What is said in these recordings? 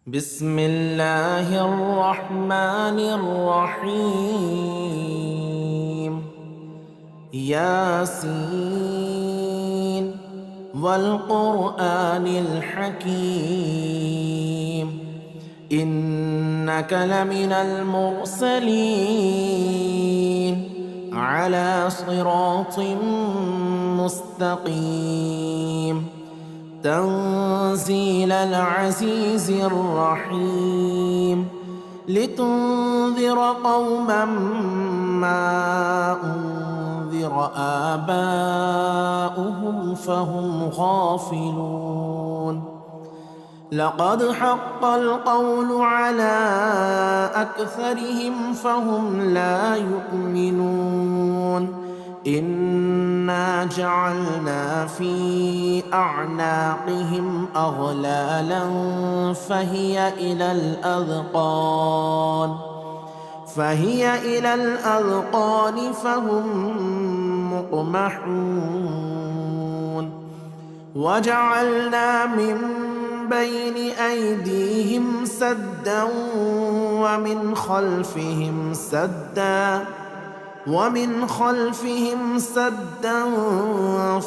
بسم الله الرحمن الرحيم. ياسين والقرآن الحكيم إنك لمن المرسلين على صراط مستقيم تنزيل العزيز الرحيم لتنذر قوما ما أنذر آباؤهم فهم غافلون. لقد حق القول على أكثرهم فهم لا يؤمنون. إنا جعلنا في أعناقهم أغلالا فهي إلى الأذقان فهم مقمحون. وجعلنا من بين أيديهم سدا ومن خلفهم سدا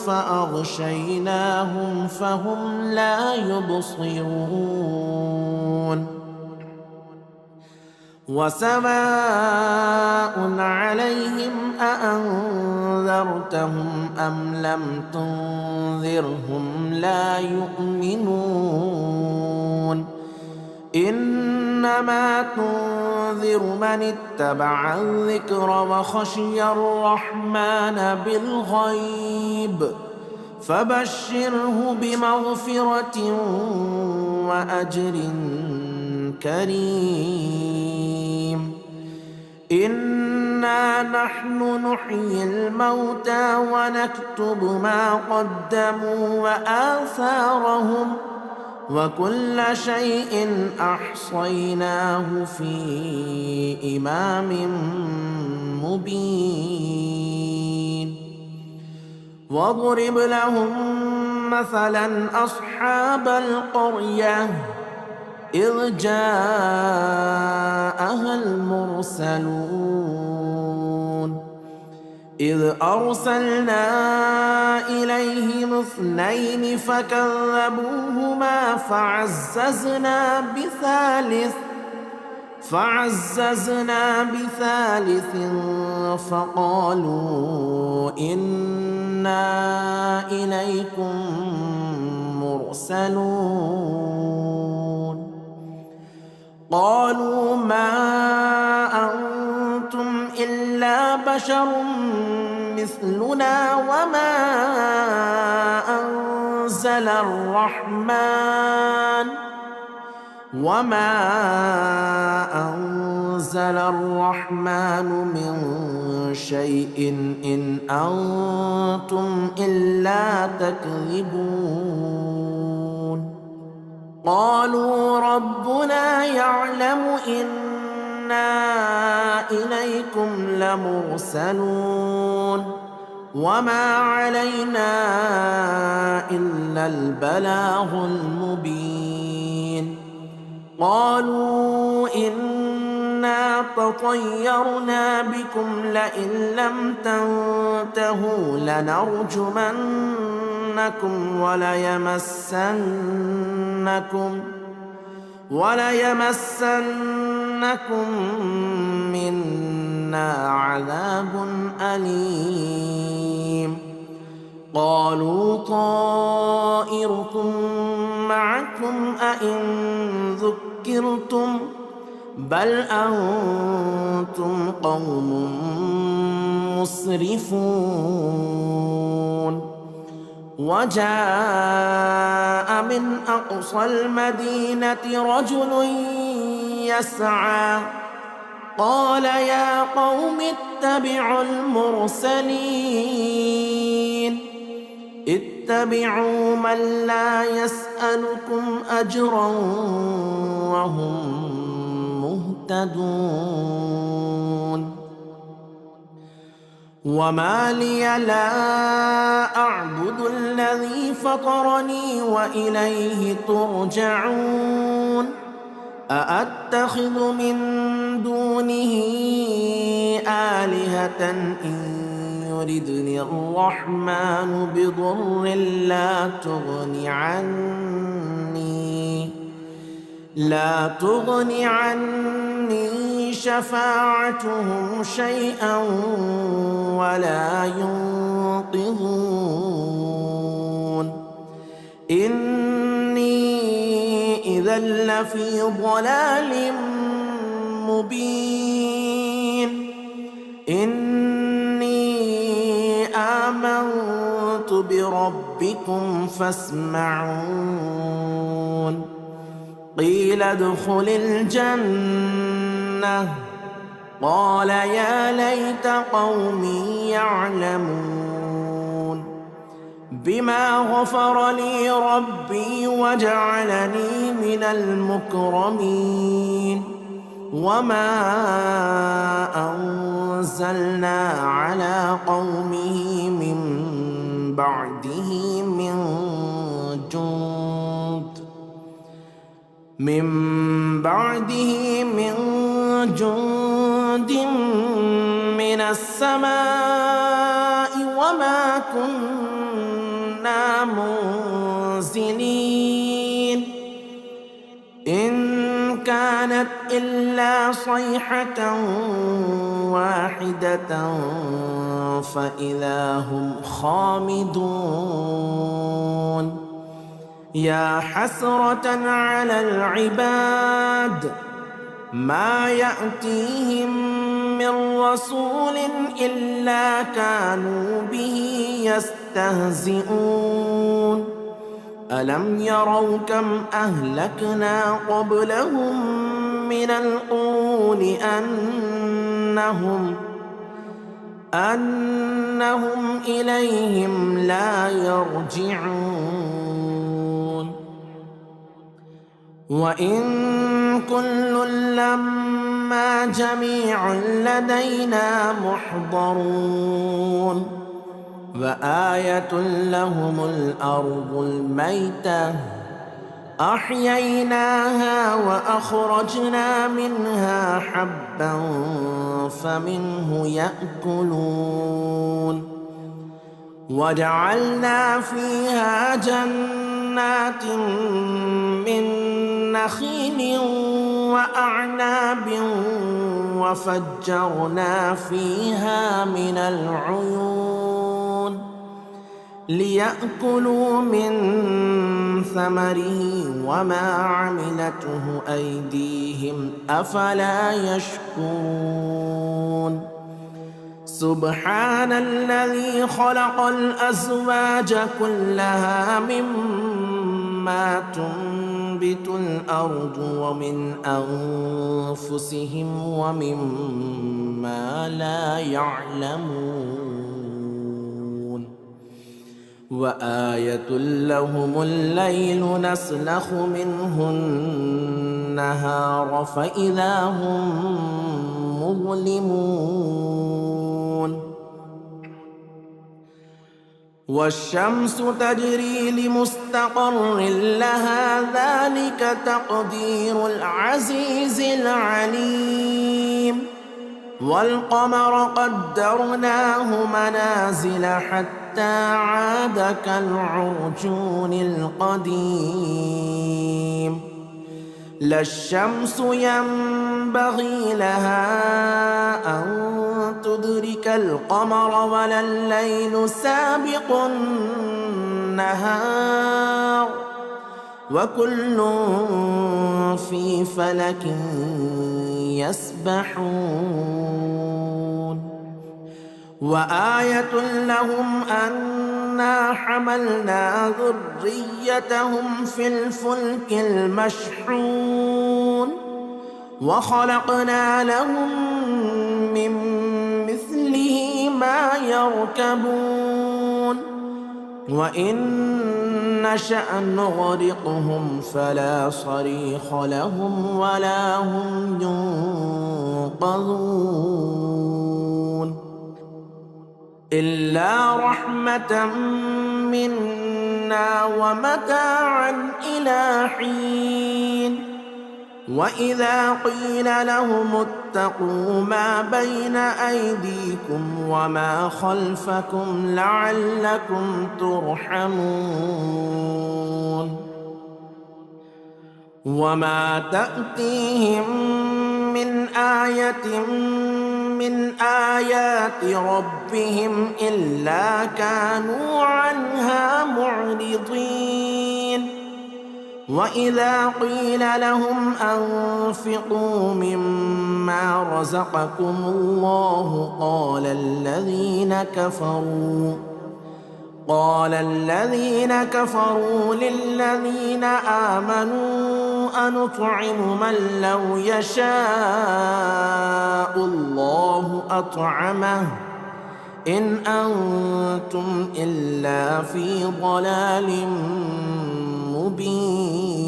فأغشيناهم فهم لا يبصرون. وسواء عليهم أأنذرتهم أم لم تنذرهم لا يؤمنون. إنما تنذر من اتبع الذكر وخشي الرحمن بالغيب فبشره بمغفرة وأجر كريم. إنا نحن نحيي الموتى ونكتب ما قدموا وآثارهم وكل شيء أحصيناه في إمام مبين. واضرب لهم مثلا أصحاب القرية إذ جاءها المرسلون إذ أرسلنا إليهم 2 فكذبوهما فعززنا بثالث فقالوا إنا إليكم مرسلون. قالوا ما أنتم إلا بشر مثلنا وما أنزل الرحمن من شيء إن أنتم إلا تكذبون. قالوا ربنا يعلم إنا إليكم لمرسلون وما علينا إلا البلاغ المبين. قالوا إنا تطيرنا بكم لئن لم تنتهوا لنرجمنكم وليمسنكم منا عذاب أليم. قالوا طائركم معكم أئن ذكرتم بل أنتم قوم مسرفون. وجاء من أقصى المدينة رجل يسعى قال يا قوم اتبعوا المرسلين اتبعوا من لا يسألكم أجرا وهم مهتدون. وما لي لا أعبد الذي فطرني وإليه ترجعون أأتخذ من دونه آلهة إن يردني الرحمن بضر لا تغن عني شفاعتهم شيئا ولا ينقذون إني إذا لفي ضلال مبين إني آمنت بربكم فاسمعون قيل ادخل الجنة قال يا ليت قومي يعلمون بما غفر لي ربي وجعلني من المكرمين وما أنزلنا على قومه من بعده من جند من السماء وما كنا منزلين إن كانت إلا صيحة واحدة فإذا هم خامدون يا حسرة على العباد ما يأتيهم من رسول إلا كانوا به يستهزئون ألم يروا كم أهلكنا قبلهم من القرون أنهم إليهم لا يرجعون وإن كل لما جميع لدينا محضرون وآية لهم الأرض الميتة أحييناها وأخرجنا منها حبا فمنه يأكلون وجعلنا فيها جنات من نخيل وأعناب وفجرنا فيها من العيون ليأكلوا من ثمره وما عملته أيديهم أفلا يشكرون سبحان الذي خلق الأزواج كلها مما تنبت الأرض ومن أنفسهم ومما لا يعلمون وآية لهم الليل نسلخ منه النهار فإذا هم مظلمون والشمس تجري لمستقر لها ذلك تقدير العزيز العليم والقمر قدرناه منازل حتى عاد كالعرجون القديم لا الشمس ينبغي لها أن تدرك القمر ولا الليل سابق النهار وكل في فلك يسبحون وآية لهم أنا حملنا ذريتهم في الفلك المشحون وخلقنا لهم من مثله ما يركبون وإن نشأ نغرقهم فلا صريخ لهم ولا هم ينقذون إلا رحمة منا ومتاعا إلى حين وإذا قيل لهم اتقوا ما بين أيديكم وما خلفكم لعلكم ترحمون وما تأتيهم من آية من آيات ربهم إلا كانوا عنها معرضين وإذا قيل لهم أنفقوا مما رزقكم الله قال الذين كفروا للذين آمنوا أنطعم من لو يشاء الله أطعمه إن أنتم إلا في ضلال مبين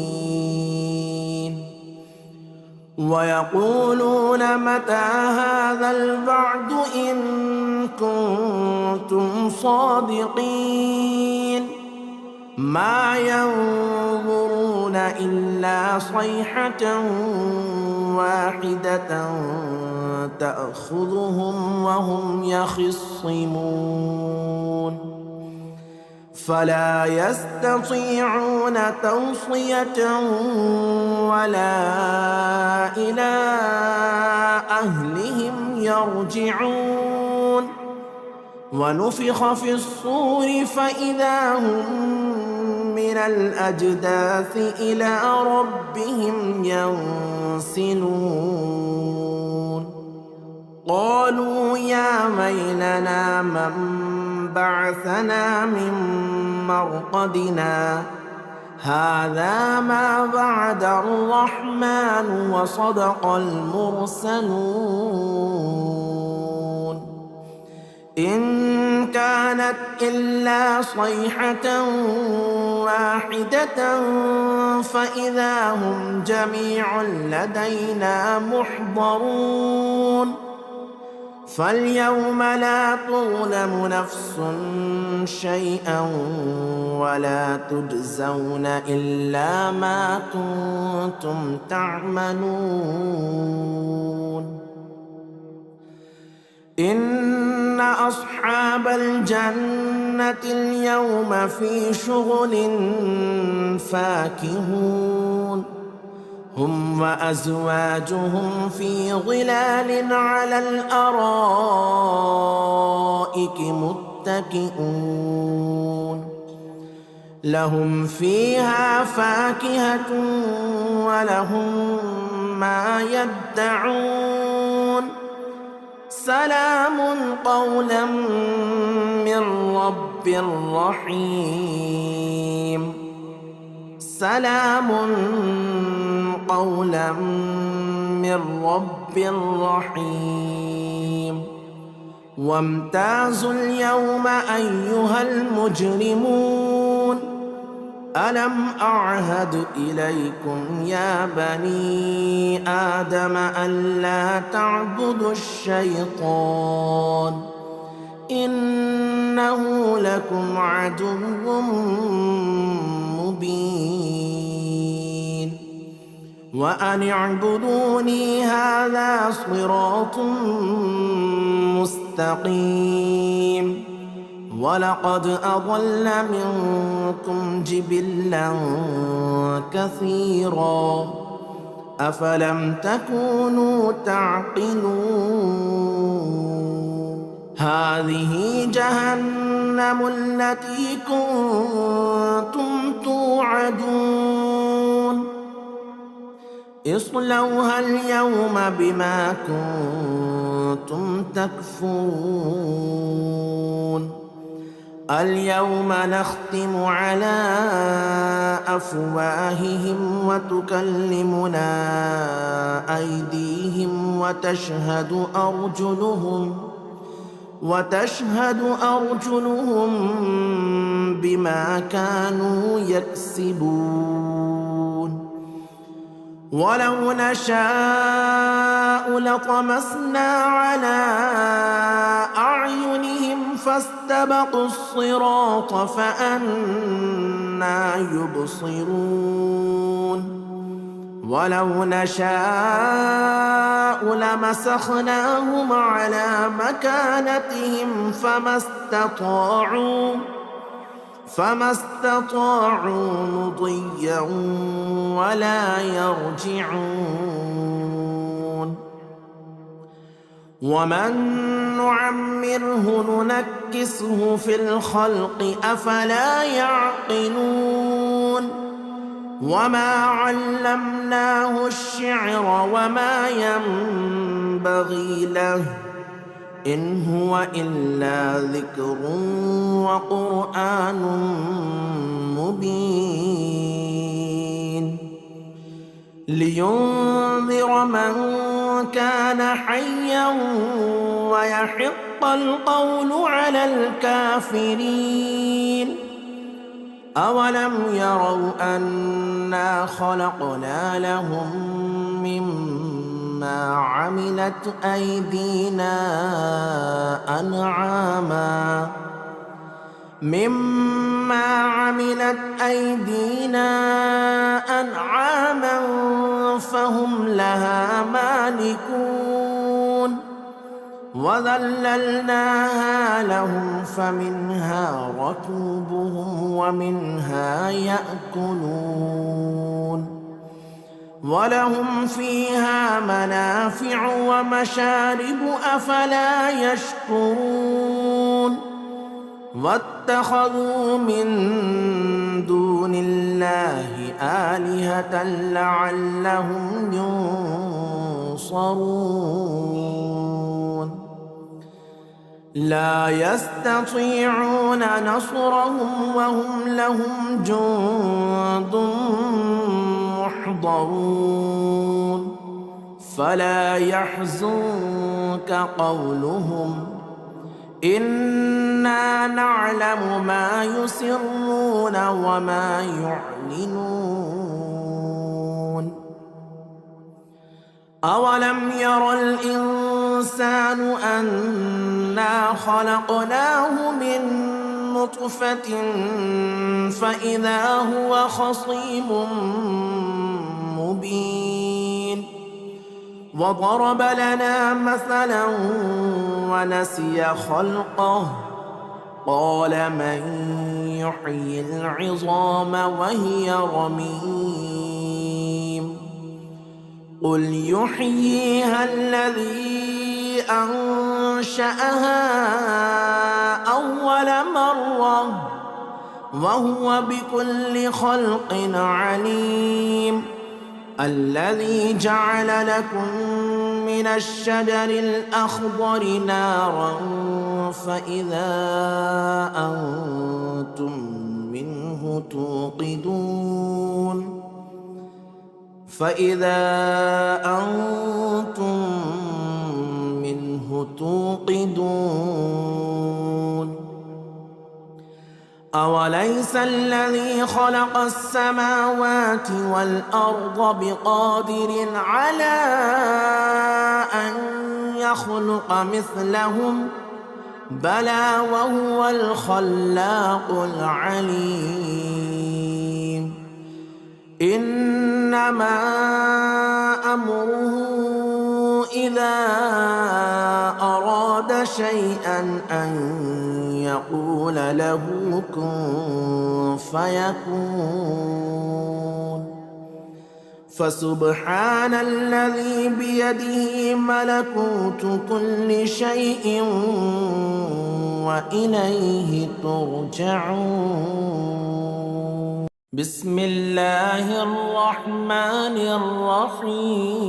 ويقولون متى هذا الوعد إن كنتم صادقين ما ينظرون إلا صيحة واحدة تأخذهم وهم يخصمون فلا يستطيعون توصية ولا إلى أهلهم يرجعون ونفخ في الصور فإذا هم من الأجداث إلى ربهم ينسلون قالوا يا ويلنا من بعثنا من مرقدنا هذا ما وعد الرحمن وصدق المرسلون إن كانت إلا صيحة واحدة فإذا هم جميع لدينا محضرون فاليوم لا تظلم نفس شيئا ولا تجزون إلا ما كنتم تعملون إن أصحاب الجنة اليوم في شغل فاكهون هم وأزواجهم في ظلال على الأرائك متكئون لهم فيها فاكهة ولهم ما يدعون سلام قولا من رب رحيم سلام قولا من رب رحيم وامتازوا اليوم أيها المجرمون ألم أعهد إليكم يا بني آدم ألا تعبدوا الشيطان إنه لكم عدو مبين وأن اعبدوني هذا صراط مستقيم ولقد أضل منكم جبلا كثيرا أفلم تكونوا تعقلون هذه جهنم التي كنتم توعدون اصلوها اليوم بما كنتم تكفرون اليوم نختم على أفواههم وتكلمنا أيديهم وتشهد أرجلهم بما كانوا يكسبون ولو نشاء لطمسنا على أعينهم فاستبقوا الصراط فأنى يبصرون ولو نشاء لمسخناهم على مكانتهم فما استطاعوا مضيا ولا يرجعون. ومن نعمره ننكسه في الخلق أفلا يعقلون. وما علمناه الشعر وما ينبغي له إن هو إلا ذكر وقرآن مبين لينذر من كان حيا ويحق القول على الكافرين. أولم يروا أنا خلقنا لهم مما عملت أيدينا أنعاما فهم لها مالكون. وذللناها لهم فمنها ركوبهم ومنها يأكلون ولهم فيها منافع ومشارب أفلا يشكرون. واتخذوا من دون الله آلهة لعلهم ينصرون. لا يستطيعون نصرهم وهم لهم جند محضرون. فلا يحزنك قولهم إنا نعلم ما يسرون وما يعلنون. أولم ير الإنسان أنا خلقناه من نطفة فإذا هو خصيم مبين. وضرب لنا مثلا ونسي خلقه قال من يحيي العظام وهي رميم. قل يحييها الذي أنشأها أول مرة وهو بكل خلق عليم. الذي جعل لكم من الشجر الأخضر نارا فإذا أنتم منه توقدون. أوليس الذي خلق السماوات والأرض بقادر على أن يخلق مثلهم بلى وهو الخلاق العليم. إنما أمره إذا أراد شيئا أن يقول له كن فيكون. فسبحان الذي بيده ملكوت كل شيء وإليه ترجعون. بسم الله الرحمن الرحيم.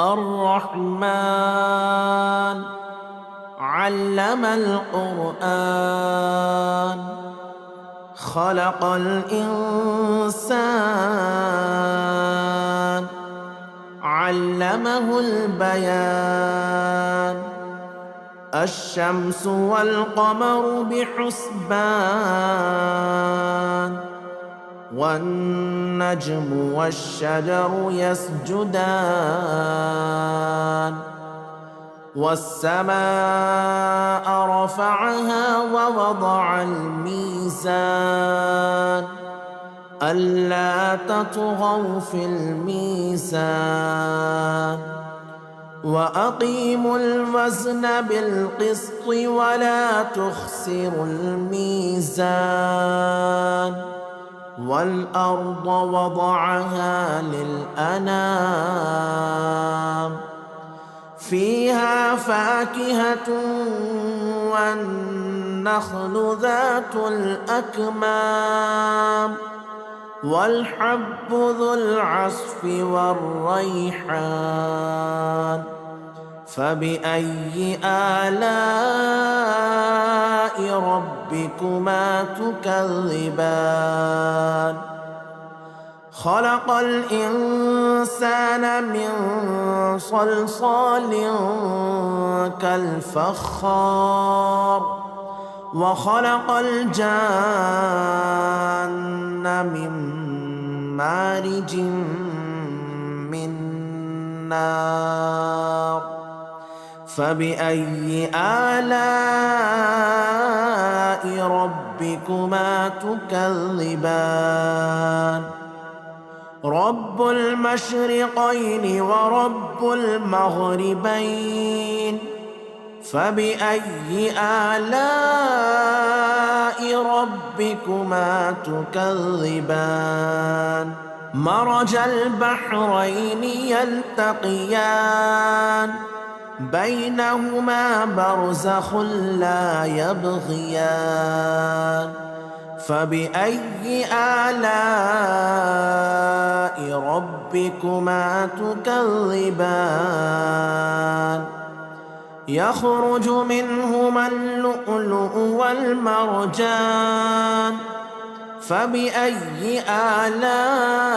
الرحمن علم القرآن خلق الإنسان علمه البيان. الشمس والقمر بحسبان والنجم والشجر يسجدان. والسماء رفعها ووضع الميزان ألا تطغوا في الميزان وأقيموا الوزن بالقسط ولا تخسروا الميزان والأرض وضعها للأنام فيها فاكهة والنخل ذات الأكمام والحب ذو العصف والريحان فبأي آلاء ربكما تكذبان خلق الإنسان من صلصال كالفخار وخلق الجان من مارج من نار فبأي آلاء ربكما تكذبان رب المشرقين ورب المغربين فبأي آلاء ربكما تكذبان مرج البحرين يلتقيان بينهما برزخ لا يبغيان فبأي آلاء ربكما تكذبان يخرج منهما اللؤلؤ والمرجان فبأي آلاء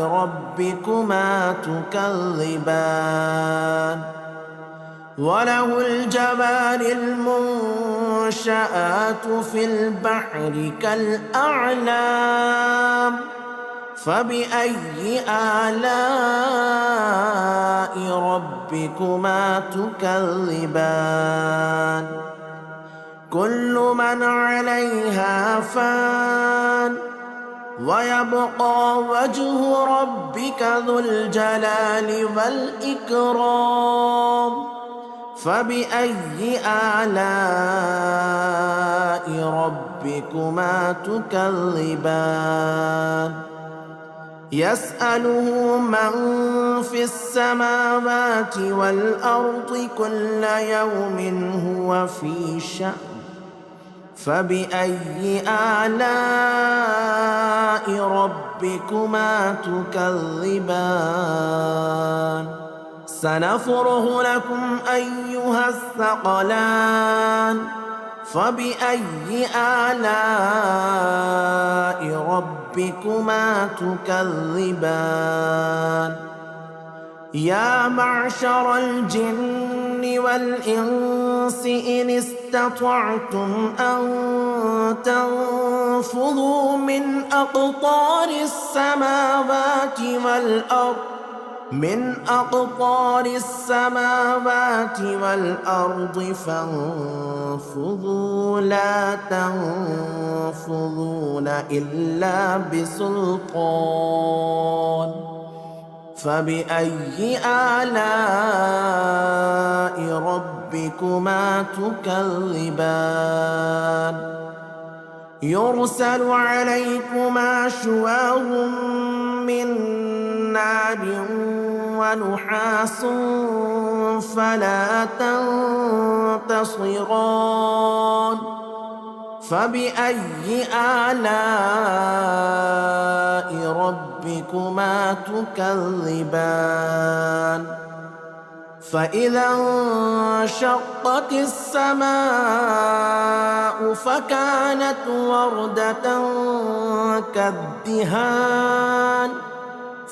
ربكما تكذبان وله الجبال المنشآت في البحر كالأعلام فبأي آلاء ربكما تكذبان كل من عليها فان ويبقى وجه ربك ذو الجلال والإكرام فبأي آلاء ربكما تكذبان يسأله من في السماوات والأرض كل يوم هو في شأن فبأي آلاء ربكما تكذبان سنفرغ لكم أيها الثقلان فبأي آلاء ربكما تكذبان يا معشر الجن والإنس إن استطعتم أن تنفذوا من أقطار السماوات والأرض فانفذوا لا تنفذون إلا بسلطان فبأي آلاء ربكما تكذبان يرسل عليكما شواظ من نار ونحاس فلا تنتصران فبأي آلاء ربكما تكذبان فإذا انشقت السماء فكانت وردة كالدهان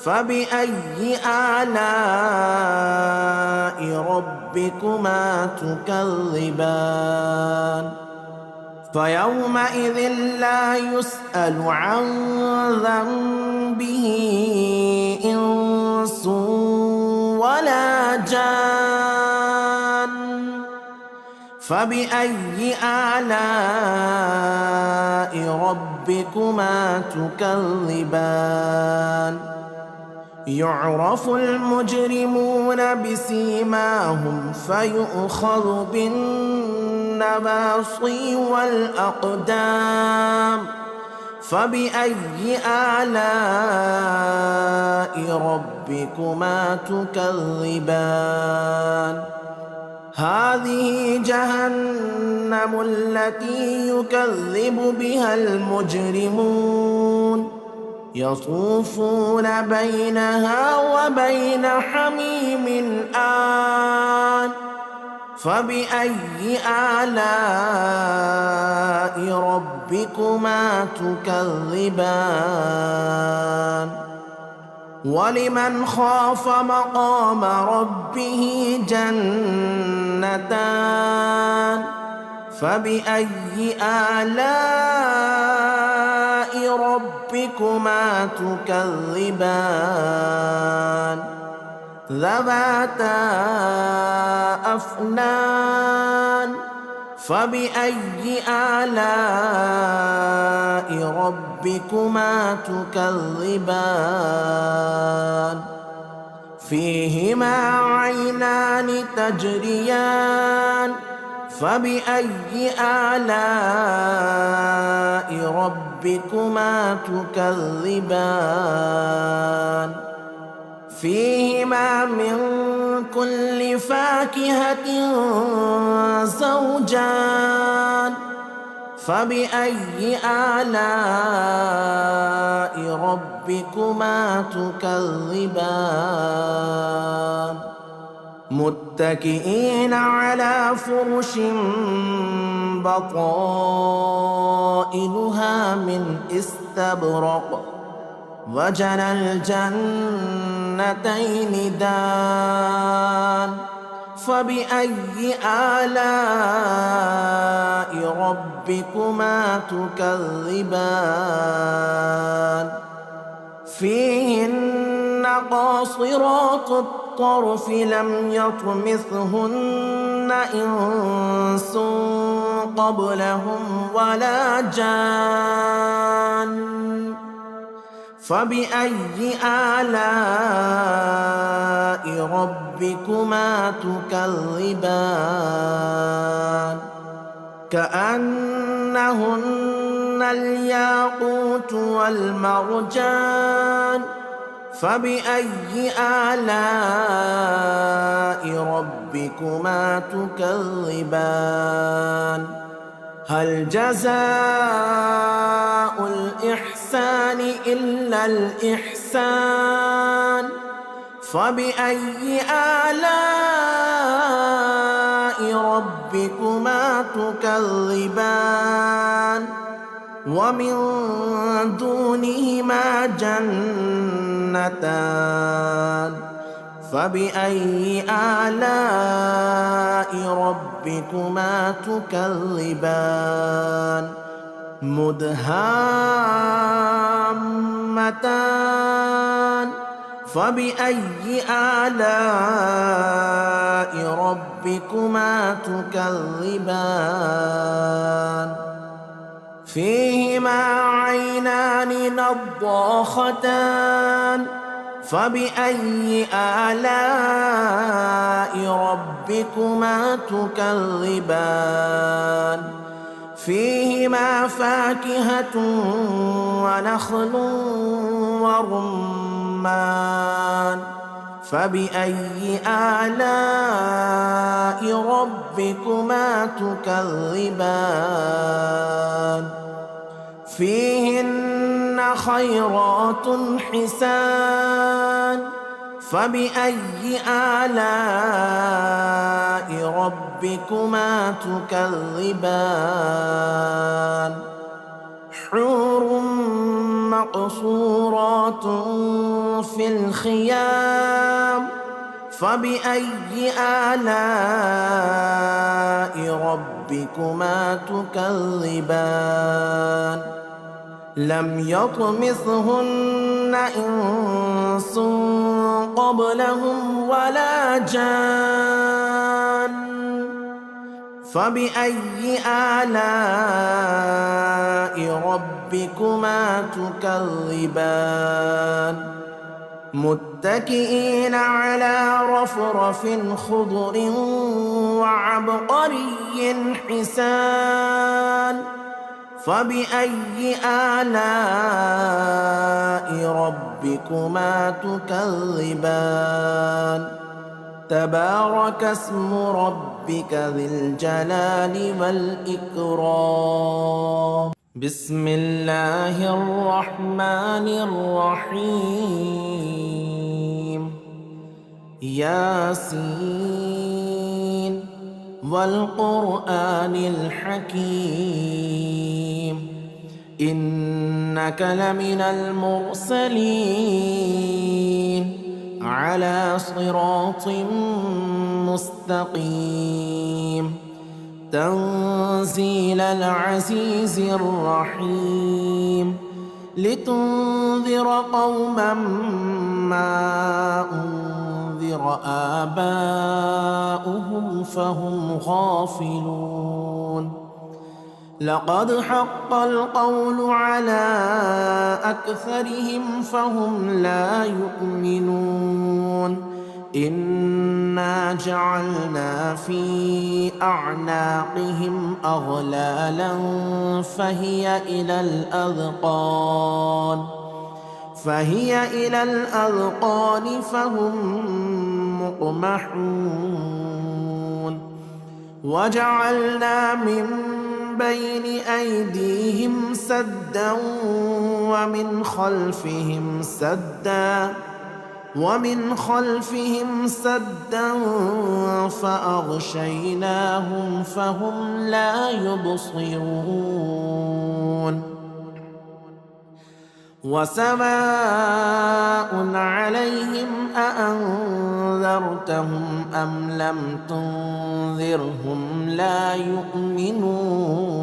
فبأي آلاء ربكما تكذبان فيومئذ لا يسأل عن ذنبه إنس ولا جان فبأي آلاء ربكما تكذبان يعرف المجرمون بسيماهم فيؤخذ بالنواصي والأقدام فبأي آلاء ربكما تكذبان هذه جهنم التي يكذب بها المجرمون يطوفون بينها وبين حميم آن فبأي آلاء ربكما تكذبان ولمن خاف مقام ربه جنتان فبأي آلاء ربكما تكذبان ذواتا أفنان فبأي آلاء ربكما تكذبان فيهما عينان تجريان فبأي آلاء ربكما تكذبان فيهما من كل فاكهة زوجان فبأي آلاء ربكما تكذبان متكئين على فرش بطائنها من استبرق وجنى الجنتين دان فبأي آلاء ربكما تكذبان فيهن قاصرات الطرف لم يطمثهن إنس قبلهم ولا جان فبأي آلاء ربكما تكذبان كأنهن الياقوت والمرجان فبأي آلاء ربكما تكذبان هل جزاء الإحسان إلا الإحسان فبأي آلاء ربكما تكذبان ومن دونهما جنتان فبأي آلاء ربكما تكذبان مدهامتان فبأي آلاء ربكما تكذبان فيهما عينان نضاختان فبأي آلاء ربكما تكذبان فيهما فاكهة ونخل ورمان فبأي آلاء ربكما تكذبان فيهن خيرات حسان فبأي آلاء ربكما تكذبان حور مقصورات في الخيام فبأي آلاء ربكما تكذبان لم يطمثهن إنس قبلهم ولا جان فبأي آلاء ربكما تكذبان متكئين على رفرف خضر وعبقري حسان فبأي آلاء ربكما تكذبان تبارك اسم ربك ذي الجلال والإكرام بسم الله الرحمن الرحيم ياسين والقرآن الحكيم إنك لمن المرسلين على صراط مستقيم تنزيل العزيز الرحيم لتنذر قوما ما أنذر آباؤهم فهم غافلون لقد حق القول على أكثرهم فهم لا يؤمنون إنا جعلنا في أعناقهم أغلالا فهي إلى الأذقان فهم مقمحون وجعلنا من بين أيديهم سدا ومن خلفهم سدا فأغشيناهم فهم لا يبصرون وسواء عليهم أأنذرتهم أم لم تنذرهم لا يؤمنون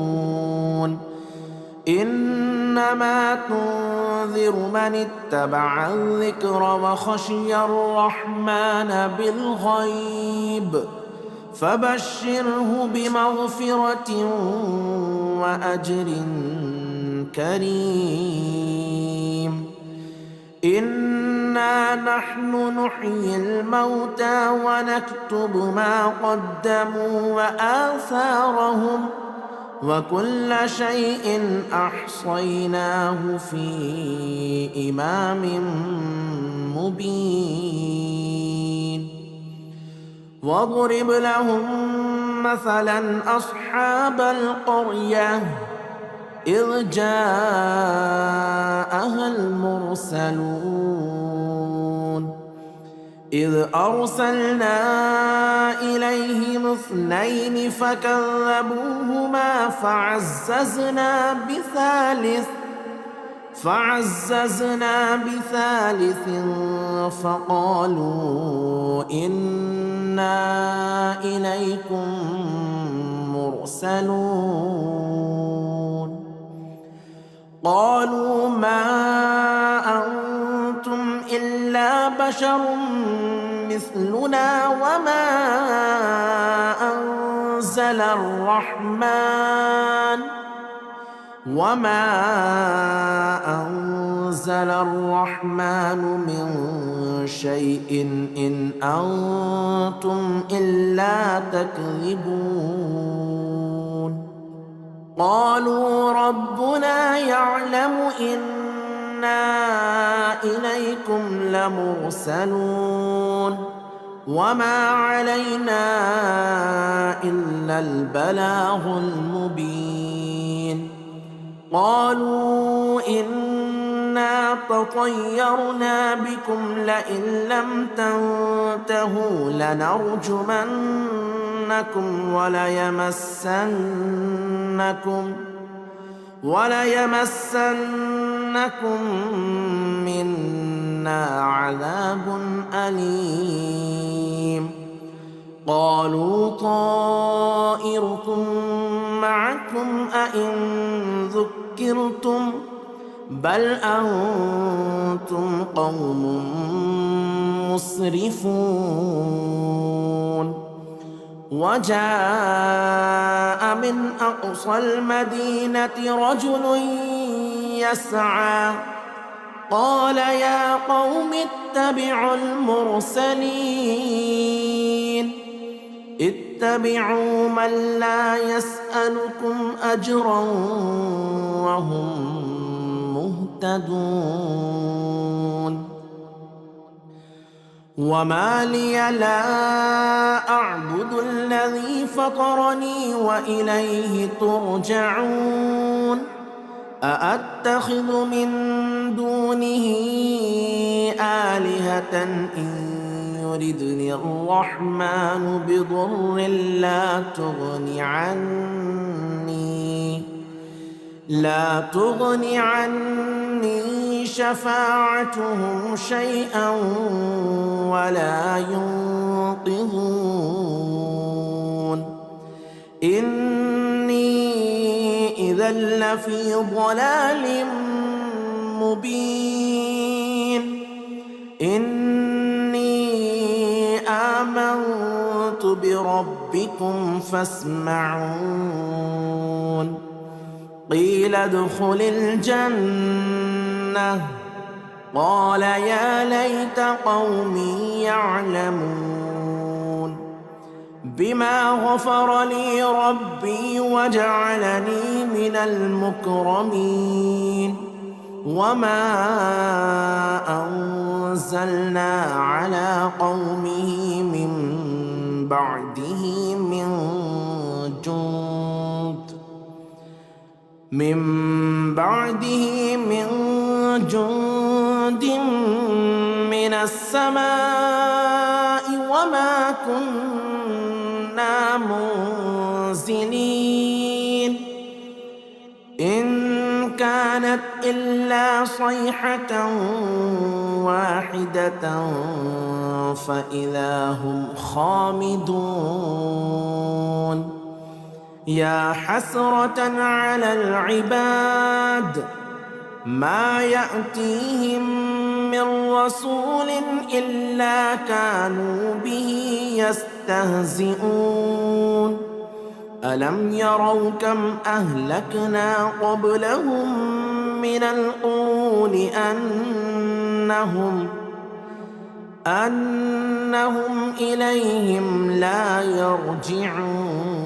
إنما تنذر من اتبع الذكر وخشي الرحمن بالغيب فبشره بمغفرة وأجر كريم إنا نحن نحيي الموتى ونكتب ما قدموا وآثارهم وكل شيء أحصيناه في إمام مبين واضرب لهم مثلا أصحاب القرية إذ جاءها المرسلون إذ أرسلنا إليهم 2 فكذبوهما فعززنا بثالث فقالوا إنا إليكم مرسلون قالوا ما أنتم إلا بشر مثلنا وما أنزل الرحمن من شيء إن أنتم إلا تكذبون قالوا ربنا يعلم إنا إليكم لمرسلون وما علينا إلا البلاغ المبين قالوا إنا تطيرنا بكم لئن لم تنتهوا لنرجمنكم وليمسنكم منا عذاب أليم قالوا طائركم معكم أئن ذكرتم بل أنتم قوم مسرفون وجاء من أقصى المدينة رجل يسعى قال يا قوم اتبعوا المرسلين اتبعوا من لا يسألكم أجرا وهم مهتدون وما لي لا أعبد الذي فطرني وإليه ترجعون أأتخذ من دونه آلهة إن يردني الرحمن بضر لا تغني عني شفاعتهم شيئا ولا ينقذون إني إذا لفي ضلال مبين إني آمنت بربكم فاسمعون قيل ادخل الجنة قال يا ليت قومي يعلمون بما غفر لي ربي وجعلني من المكرمين وما أنزلنا على قومه من بعده من جند من السماء وما كنا منزلين إن كانت إلا صيحة واحدة فإذا هم خامدون يا حسرة على العباد ما يأتيهم من رسول إلا كانوا به يستهزئون ألم يروا كم أهلكنا قبلهم من القرون أنهم إليهم لا يرجعون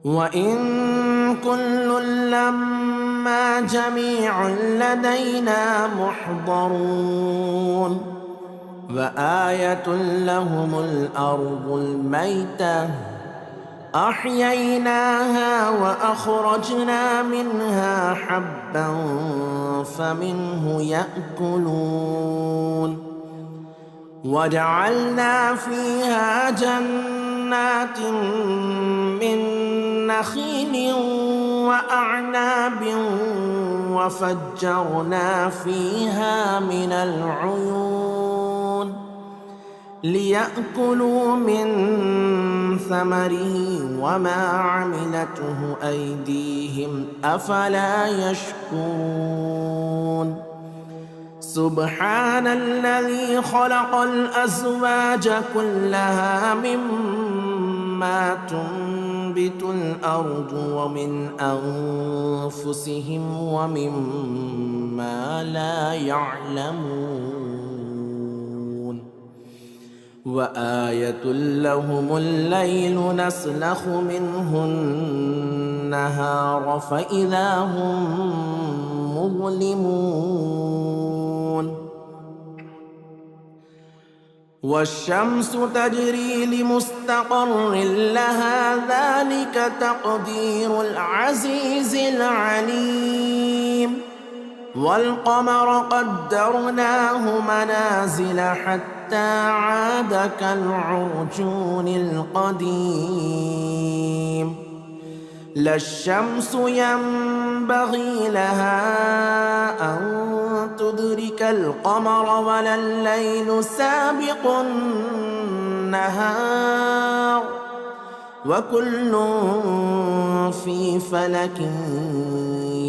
وإن كل لما جميع لدينا محضرون وآية لهم الأرض الميتة أحييناها وأخرجنا منها حبا فمنه يأكلون وجعلنا فيها جنات من نخيل وأعناب وفجرنا فيها من العيون ليأكلوا من ثمره وما عملته أيديهم أفلا يشكرون سبحان الذي خلق الأزواج كلها مما تنبت الأرض ومن أنفسهم ومما لا يعلمون وآية لهم الليل نسلخ منه النهار فإذا هم مظلمون والشمس تجري لمستقر لها ذلك تقدير العزيز العليم والقمر قدرناه منازل حتى عاد كالعرجون القديم لا الشمس ينبغي لها أن تدرك القمر ولا الليل سابق النهار وكل في فلك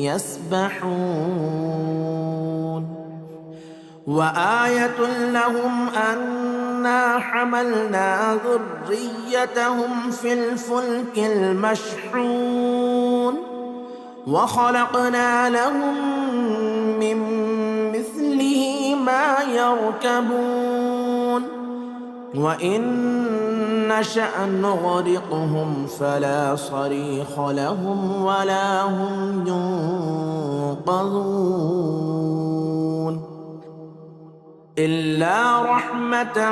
يسبحون وآية لهم أن أنا حملنا ذريتهم في الفلك المشحون وخلقنا لهم من مثله ما يركبون وإن نشأ نغرقهم فلا صريخ لهم ولا هم ينقذون إلا رحمة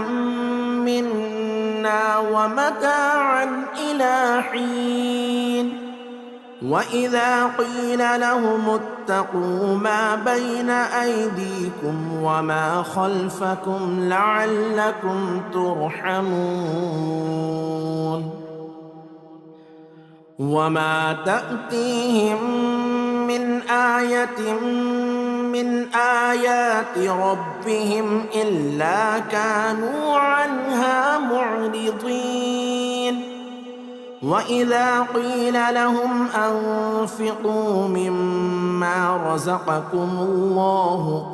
منا ومتاعا إلى حين وإذا قيل لهم اتقوا ما بين أيديكم وما خلفكم لعلكم ترحمون وما تأتيهم من آية من آيات ربهم إلا كانوا عنها معرضين وإذا قيل لهم أنفقوا مما رزقكم الله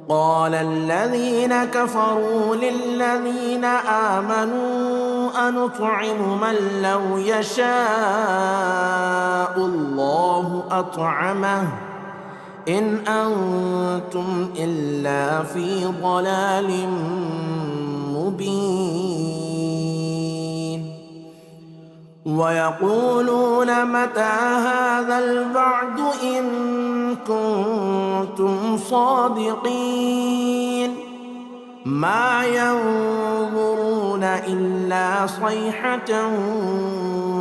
قال الذين كفروا للذين آمنوا أنطعم من لو يشاء الله أطعمه إن أنتم إلا في ضلال مبين ويقولون متى هذا الوعد إن كنتم صادقين ما ينظرون إلا صيحة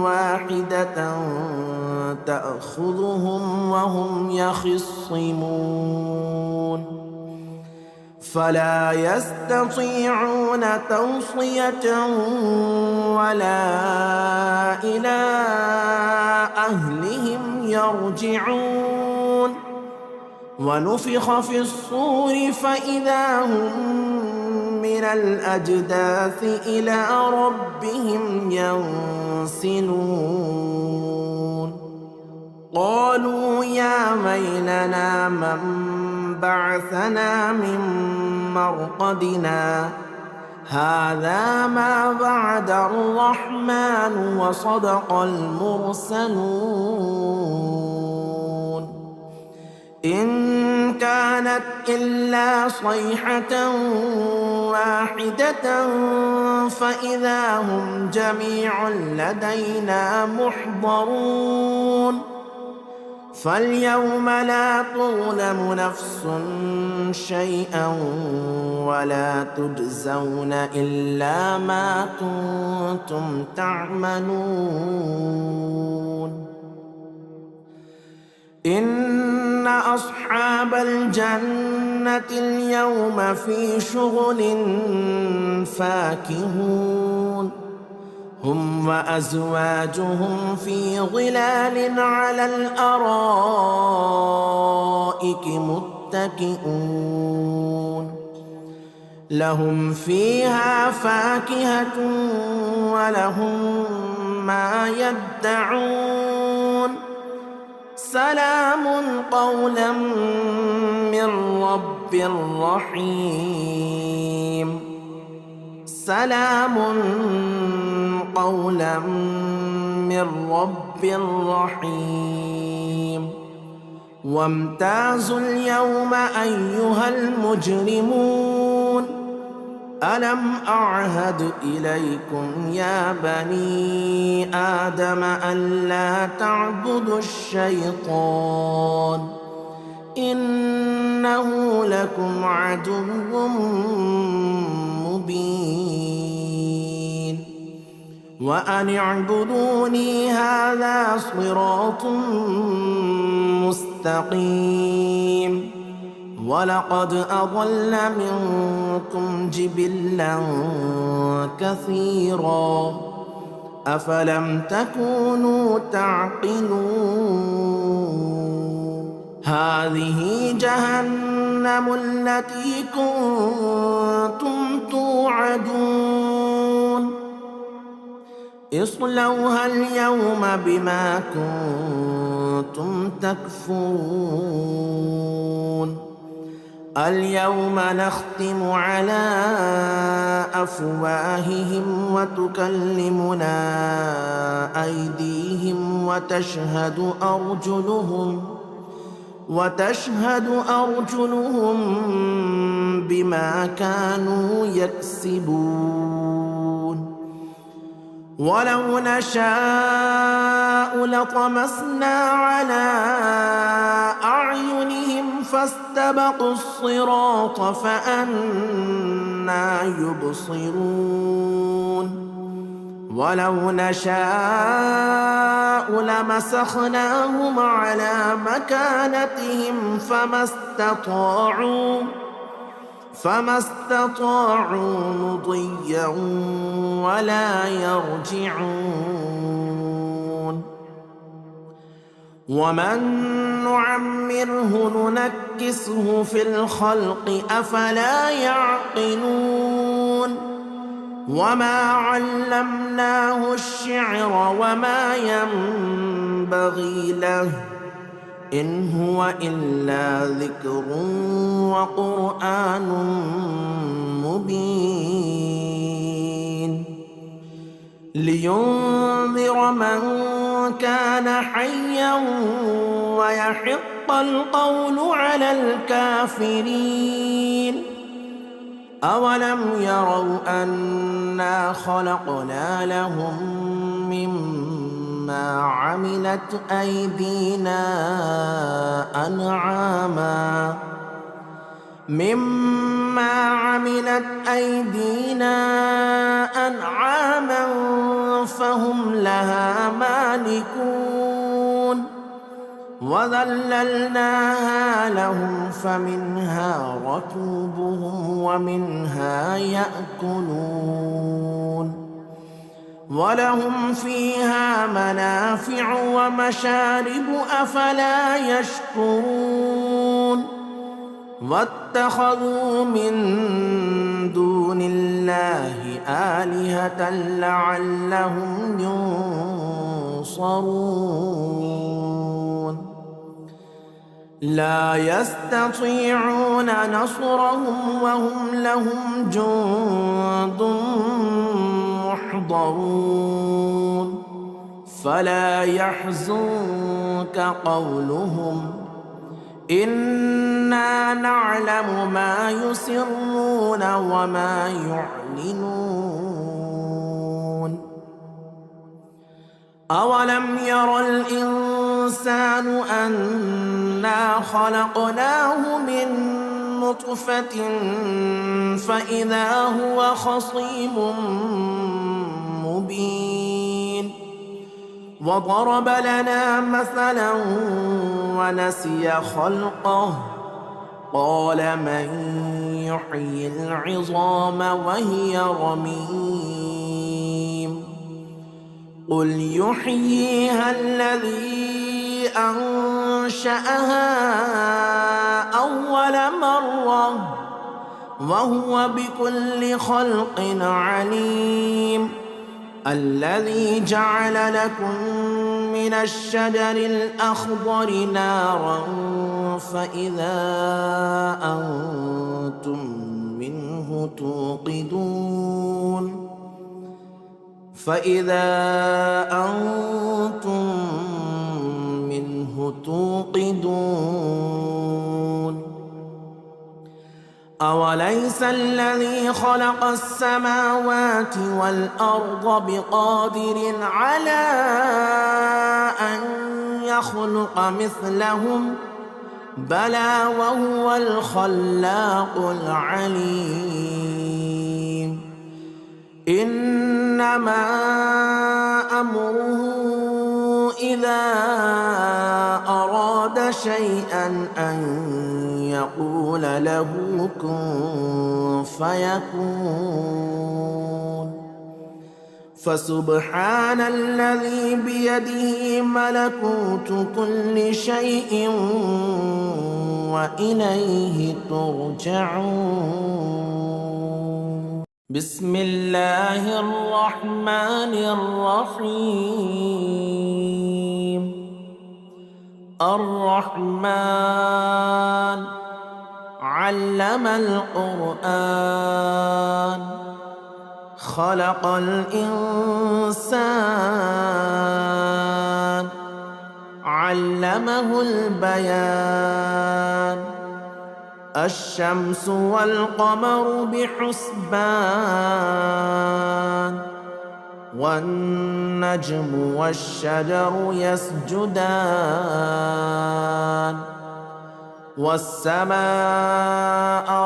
واحدة تأخذهم وهم يخصمون فلا يستطيعون توصية ولا إلى أهلهم يرجعون ونفخ في الصور فإذا هم من الأجداث إلى ربهم ينسلون قالوا يا ويلنا من بعثنا من مرقدنا هذا ما وعد الرحمن وصدق المرسلون إن كانت إلا صيحة واحدة فإذا هم جميع لدينا محضرون فاليوم لا تظلم نفس شيئا ولا تجزون إلا ما كنتم تعملون إن أصحاب الجنة اليوم في شغل فاكهون هم وأزواجهم في ظلال على الأرائك متكئون لهم فيها فاكهة ولهم ما يدعون سلام قولا من رب رحيم سلام قولا من رب رحيم وامتازوا اليوم أيها المجرمون ألم أعهد إليكم يا بني آدم ألا تعبدوا الشيطان إنه لكم عدو مبين وأن اعبدوني هذا صراط مستقيم ولقد أضل منكم جبلا كثيرا أفلم تكونوا تعقلون هذه جهنم التي كنتم توعدون اصلوها اليوم بما كنتم تكفرون اليوم نختم على أفواههم وتكلمنا أيديهم وتشهد أرجلهم بما كانوا يكسبون ولو نشاء لطمسنا على أعينهم فاستبقوا الصراط فأنى يبصرون ولو نشاء لمسخناهم على مكانتهم فما استطاعوا مضيا ولا يرجعون ومن نعمره ننكسه في الخلق أفلا يعقلون وما علمناه الشعر وما ينبغي له إن هو إلا ذكر وقرآن مبين لينذر من كان حيا ويحق القول على الكافرين أولم يروا أنا خلقنا لهم مما عملت أيدينا أنعاما فهم لها مالكون وذللناها لهم فمنها ركوبهم ومنها يأكلون ولهم فيها منافع ومشارب أفلا يشكرون واتخذوا من دون الله آلهة لعلهم ينصرون لا يستطيعون نصرهم وهم لهم جند محضرون فلا يحزنك قولهم إنا نعلم ما يسرون وما يعلنون أولم ير الإنسان أنا خلقناه من نطفة فإذا هو خصيم مبين وضرب لنا مثلا ونسي خلقه قال من يحيي العظام وهي رميم قل يحييها الذي أنشأها أول مرة وهو بكل خلق عليم الذي جعل لكم من الشجر الأخضر نارا فإذا أنتم منه توقدون أوليس الذي خلق السماوات والأرض بقادر على أن يخلق مثلهم بلى وهو الخلاق العليم إنما أمره إذا أراد شيئا أن يقول له كن فيكون فسبحان الذي بيده ملكوت كل شيء وإليه ترجعون بسم الله الرحمن الرحيم الرحمن علم القرآن خلق الإنسان علمه البيان الشمس والقمر بحسبان والنجم والشجر يسجدان والسماء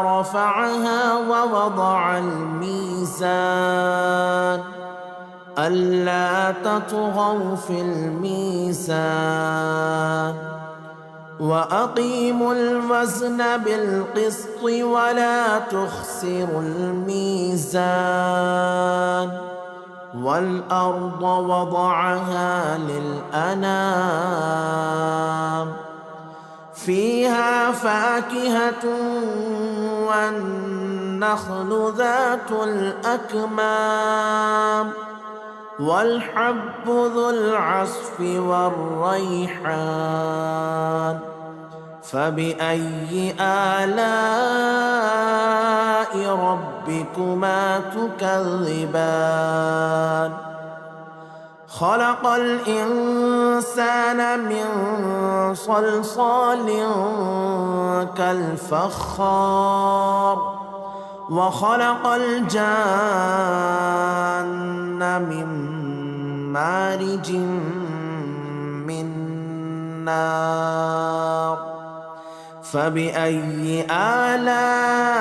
رفعها ووضع الميزان ألا تطغوا في الميزان وأقيموا الوزن بالقسط ولا تخسروا الميزان والأرض وضعها للأنام فيها فاكهة والنخل ذات الأكمام والحب ذو العصف والريحان فبأي آلاء ربكما تكذبان خلق الإنسان من صلصال كالفخار وخلق الجان من مارج من نار فبأي آلاء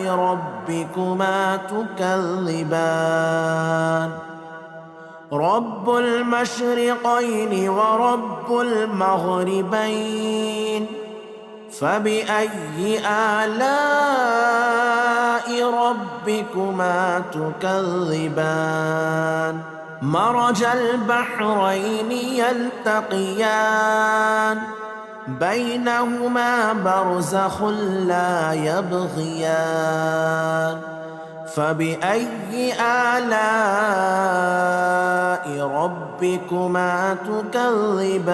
ربكما تكذبان رب المشرقين ورب المغربين فبأي آلاء ربكما تكذبان مرج البحرين يلتقيان بينهما برزخ لا يبغيان فبأي آلاء ربكما تكذبان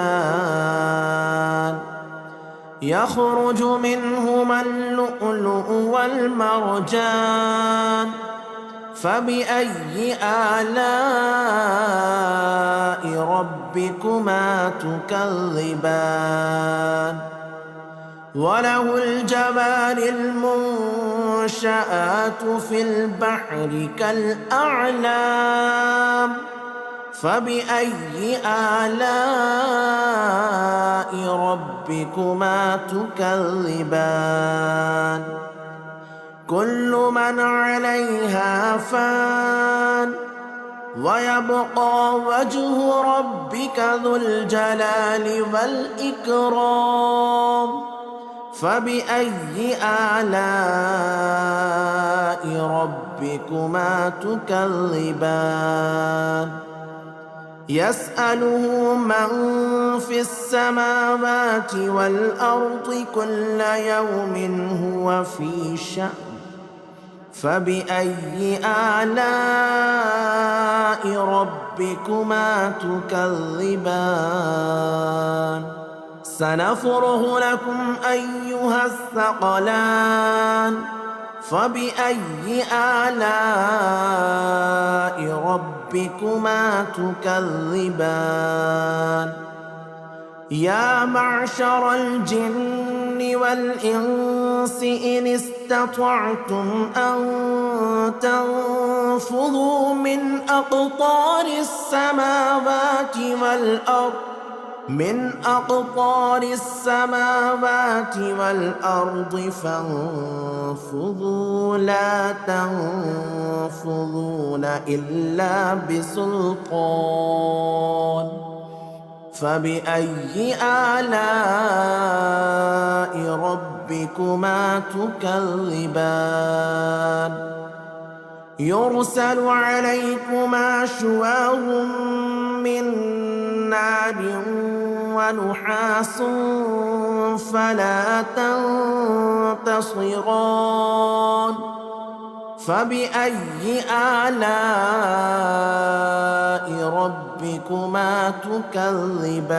يخرج منهما اللؤلؤ والمرجان فبأي آلاء ربكما تكذبان وله الجبال المنشآت في البحر كالأعلام فبأي آلاء ربكما تكذبان كل من عليها فان ويبقى وجه ربك ذو الجلال والإكرام فبأي آلاء ربكما تكذبان يسأله من في السماوات والأرض كل يوم هو في شأن فبأي آلاء ربكما تكذبان سنفرغ لكم أيها الثقلان فبأي آلاء ربكما تكذبان يا معشر الجن والإنس إن استطعتم أن تنفذوا من أقطار السماوات والأرض فانفذوا لا تنفذون إلا بسلطان فبأي آلاء ربكما تكذبان يرسل عليكما شواظ من نار ونحاس فلا تنتصران فبأي آلاء ربكما تكذبان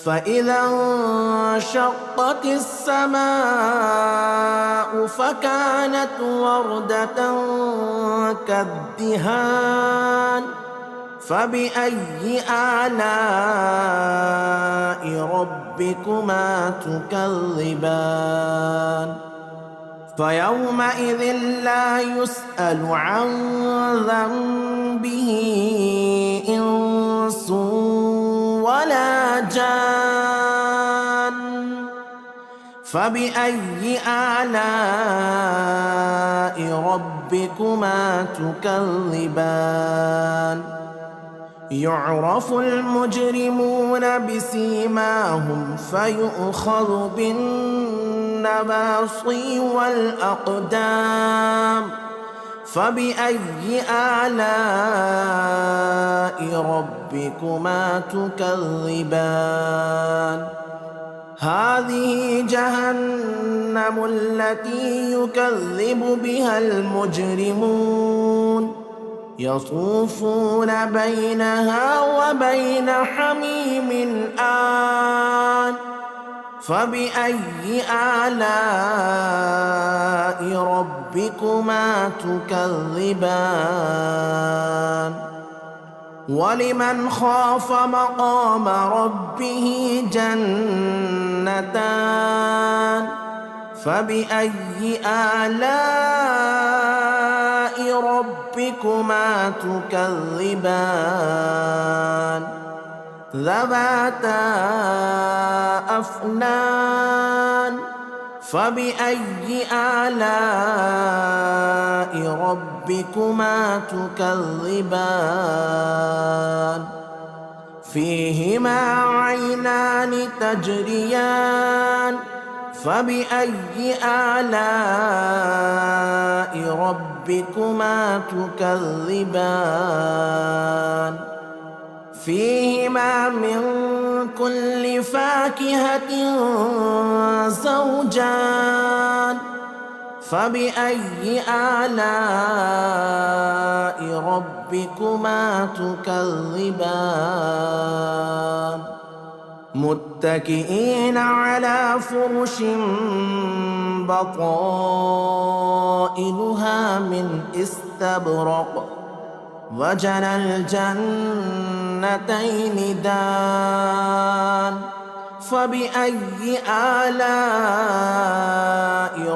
فإذا انشقت السماء فكانت وردة كالدهان فبأي آلاء ربكما تكذبان فيومئذ لا يسأل عن ذنبه إنس ولا جان فبأي آلاء ربكما تكذبان يعرف المجرمون بسيماهم فيؤخذ بالنواصي والأقدام فبأي آلاء ربكما تكذبان هذه جهنم التي يكذب بها المجرمون يطوفون بينها وبين حميم آن فبأي آلاء ربكما تكذبان ولمن خاف مقام ربه جنتان فبأي آلاء ربكما تكذبان ذواتا أفنان فبأي آلاء ربكما تكذبان فيهما عينان تجريان فبأي آلاء ربكما تكذبان فيهما من كل فاكهة زوجان فبأي آلاء ربكما تكذبان متكئين على فرش بطائنها من استبرق وجنى الجنتين دان فبأي آلاء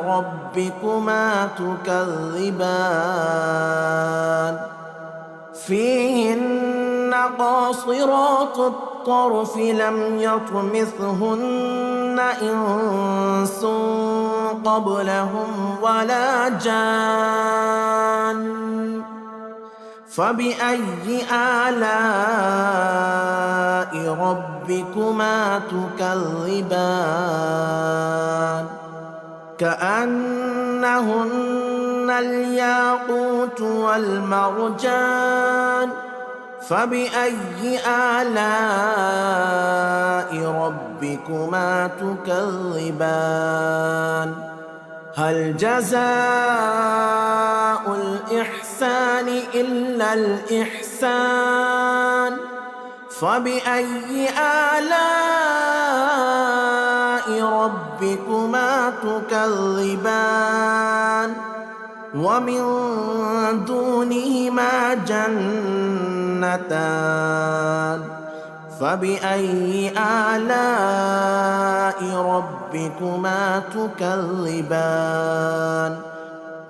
ربكما تكذبان فيهن قاصرات الطرف لم يطمثهن إنس قبلهم ولا جان فبأي آلاء ربكما تكذبان كأنهن الياقوت والمرجان فبأي آلاء ربكما تكذبان هل جزاء الإحسان إلا الإحسان فبأي آلاء ربكما تكذبان ومن دونهما جنتان فبأي آلاء ربكما تكذبان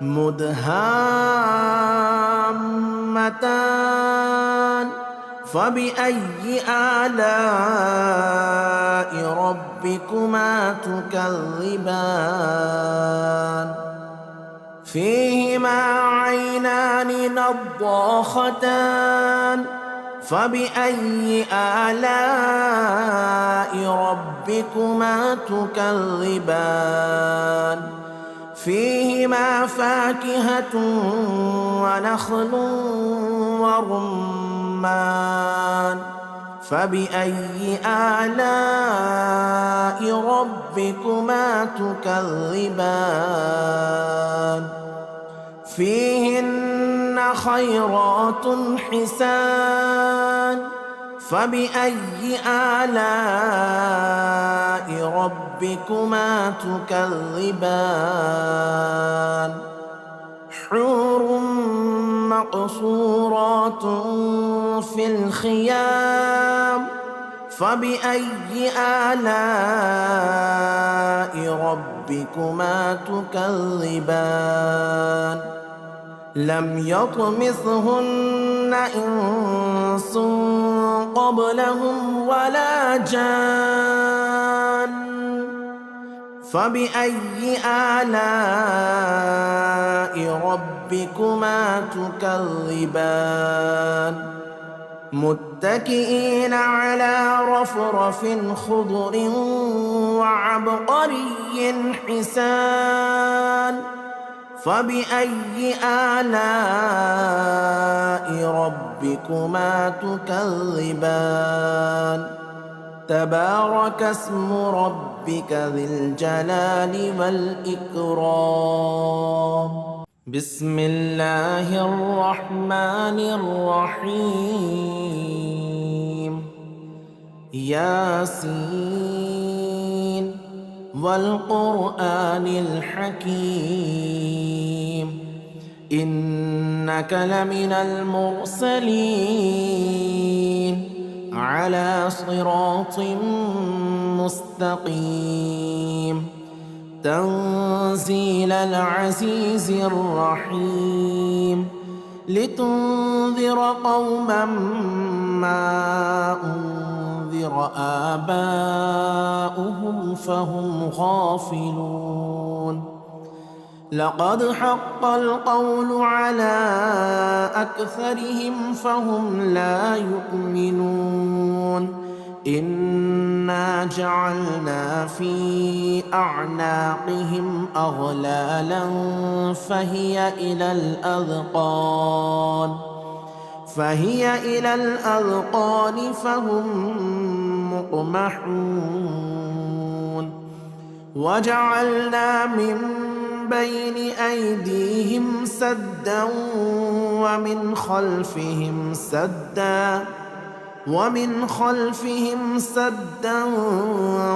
مدهامتان فبأي آلاء ربكما تكذبان فيهما عينان نضاختان فبأي آلاء ربكما تكذبان فيهما فاكهة ونخل ورمان فبأي آلاء ربكما تكذبان فيهن خيرات حسان فبأي آلاء ربكما تكذبان حور مقصورات في الخيام فبأي آلاء ربكما تكذبان لم يطمثهن إنس قبلهم ولا جان فبأي آلاء ربكما تكذبان متكئين على رفرف خضر وعبقري حسان فبأي آلاء ربكما تكذبان تبارك اسم ربك ذي الجلال والإكرام بسم الله الرحمن الرحيم ياسين والقرآن الحكيم إنك لمن المرسلين على صراط مستقيم تنزيل العزيز الرحيم لتنذر قوما ما أنذر آباؤهم فهم غافلون لقد حق القول على أكثرهم فهم لا يؤمنون إنا جعلنا في أعناقهم أغلالا فهي إلى الأذقان فهم مقمحون وجعلنا من بين أيديهم سدا ومن خلفهم سدا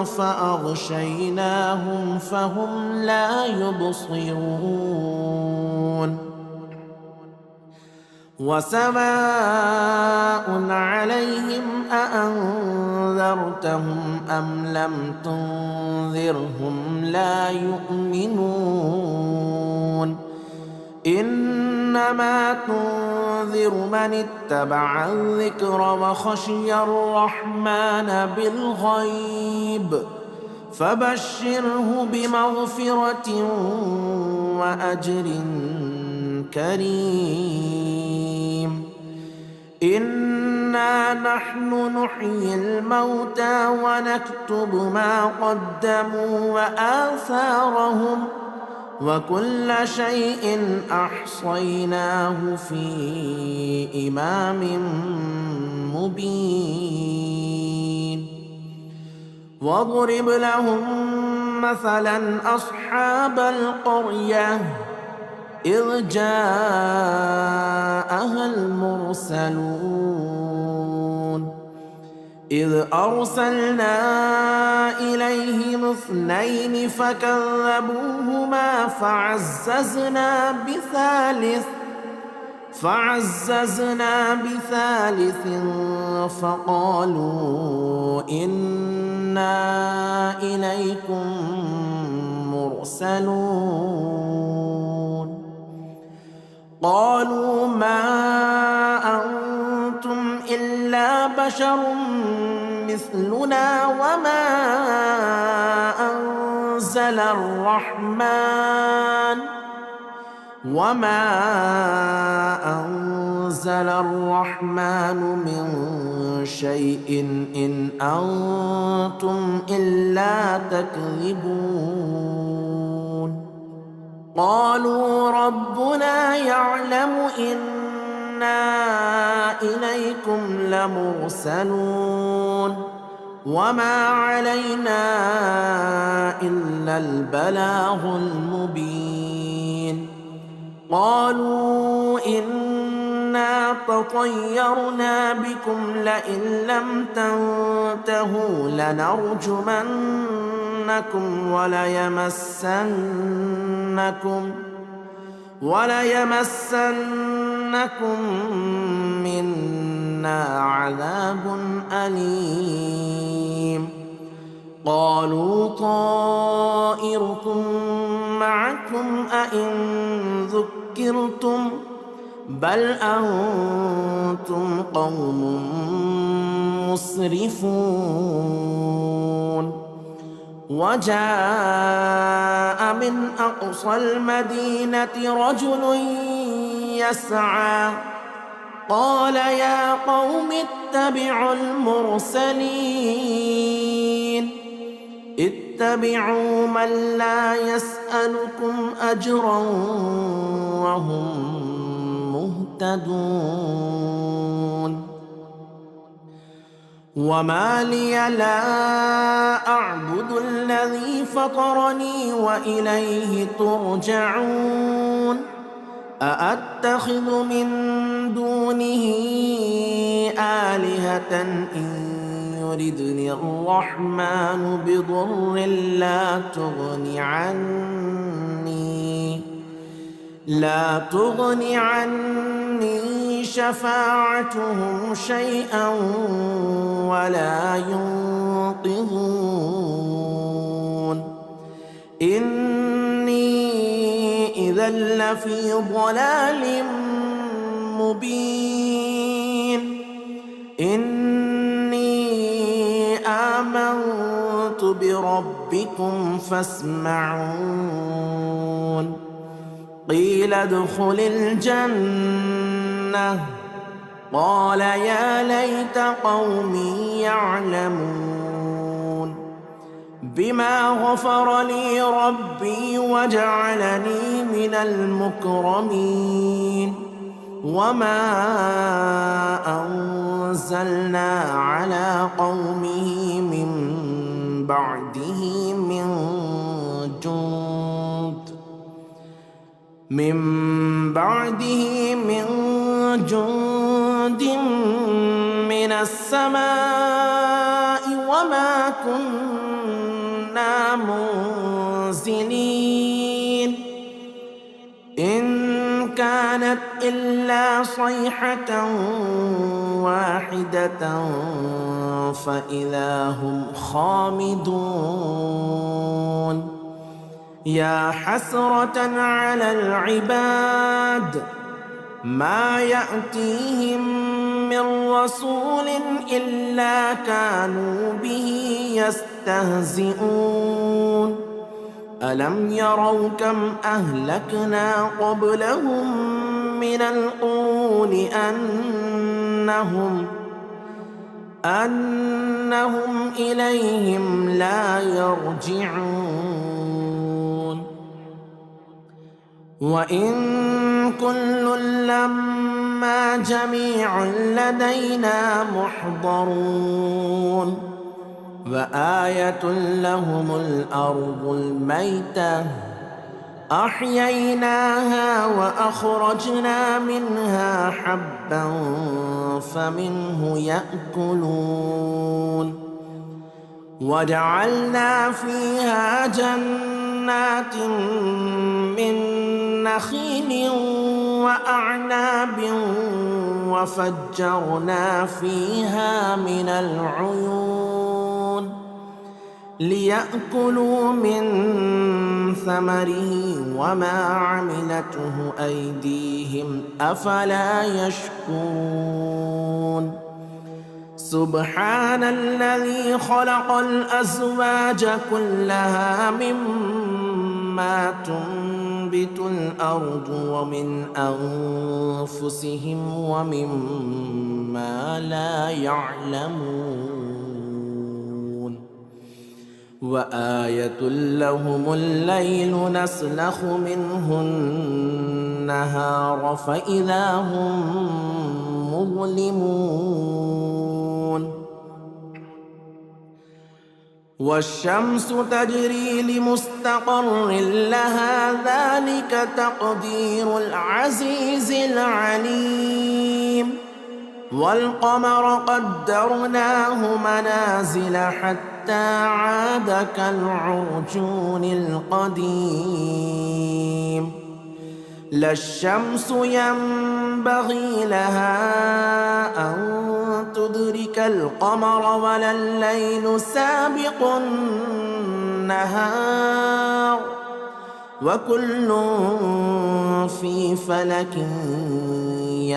فأغشيناهم فهم لا يبصرون وسواء عليهم أأنذرتهم أم لم تنذرهم لا يؤمنون إنما تنذر من اتبع الذكر وخشي الرحمن بالغيب فبشره بمغفرة وأجر كريم إنا نحن نحيي الموتى ونكتب ما قدموا وآثارهم وكل شيء أحصيناه في إمام مبين واضرب لهم مثلا أصحاب القرية إذ جاءها المرسلون إذ أرسلنا إليهم 2 فكذبوهما فعززنا بثالث فقالوا إنا إليكم مرسلون قالوا ما أنتم إلا بشر مثلنا وما أنزل الرحمن من شيء إن أنتم إلا تكذبون قالوا ربنا يعلم إنا إليكم لمرسلون وما علينا إلا البلاغ المبين قالوا إنا تطيرنا بكم لئن لم تنتهوا لنرجمنكم وليمسنكم منا عذاب أليم. قالوا طائركم معكم أئن ذكرتم بل أنتم قوم مسرفون. وجاء من أقصى المدينة رجل يسعى قال يا قوم اتبعوا المرسلين اتبعوا من لا يسألكم أجرا وهم مهتدون. وما لي لا أعبد الذي فطرني وإليه ترجعون. أأتخذ من دونه آلهة إن يردني الرحمن بضر لا تغني عني شفاعتهم شيئا ولا ينقذون. إني إذا لفي ضلال مبين. إني آمنت بربكم فاسمعون. قيل ادخل الجنة قال يا ليت قومي يعلمون بما غفر لي ربي وجعلني من المكرمين. وما أنزلنا على قومه من بعده من جند من السماء وما كنا منزلين. إن كانت إلا صيحة واحدة فإذا هم خامدون. يا حسرة على العباد ما يأتيهم من رسول إلا كانوا به يستهزئون. ألم يروا كم أهلكنا قبلهم من القرون أنهم إليهم لا يرجعون. وإن كل لما جميع لدينا محضرون. وآية لهم الأرض الميتة أحييناها وأخرجنا منها حبا فمنه يأكلون. وجعلنا فيها جنات من نخيل وأعناب وفجرنا فيها من العيون ليأكلوا من ثمره وما عملته أيديهم أفلا يشكرون. سبحان الذي خلق الأزواج كلها مما تنبت الأرض ومن أنفسهم ومما لا يعلمون. وآية لهم الليل نسلخ منه النهار فإذا هم مظلمون. والشمس تجري لمستقر لها ذلك تقدير العزيز العليم. والقمر قدرناه منازل حتى عاد كالعرجون القديم لا الشمس ينبغي لها أن تدرك القمر ولا الليل سابق النهار وكل في فلك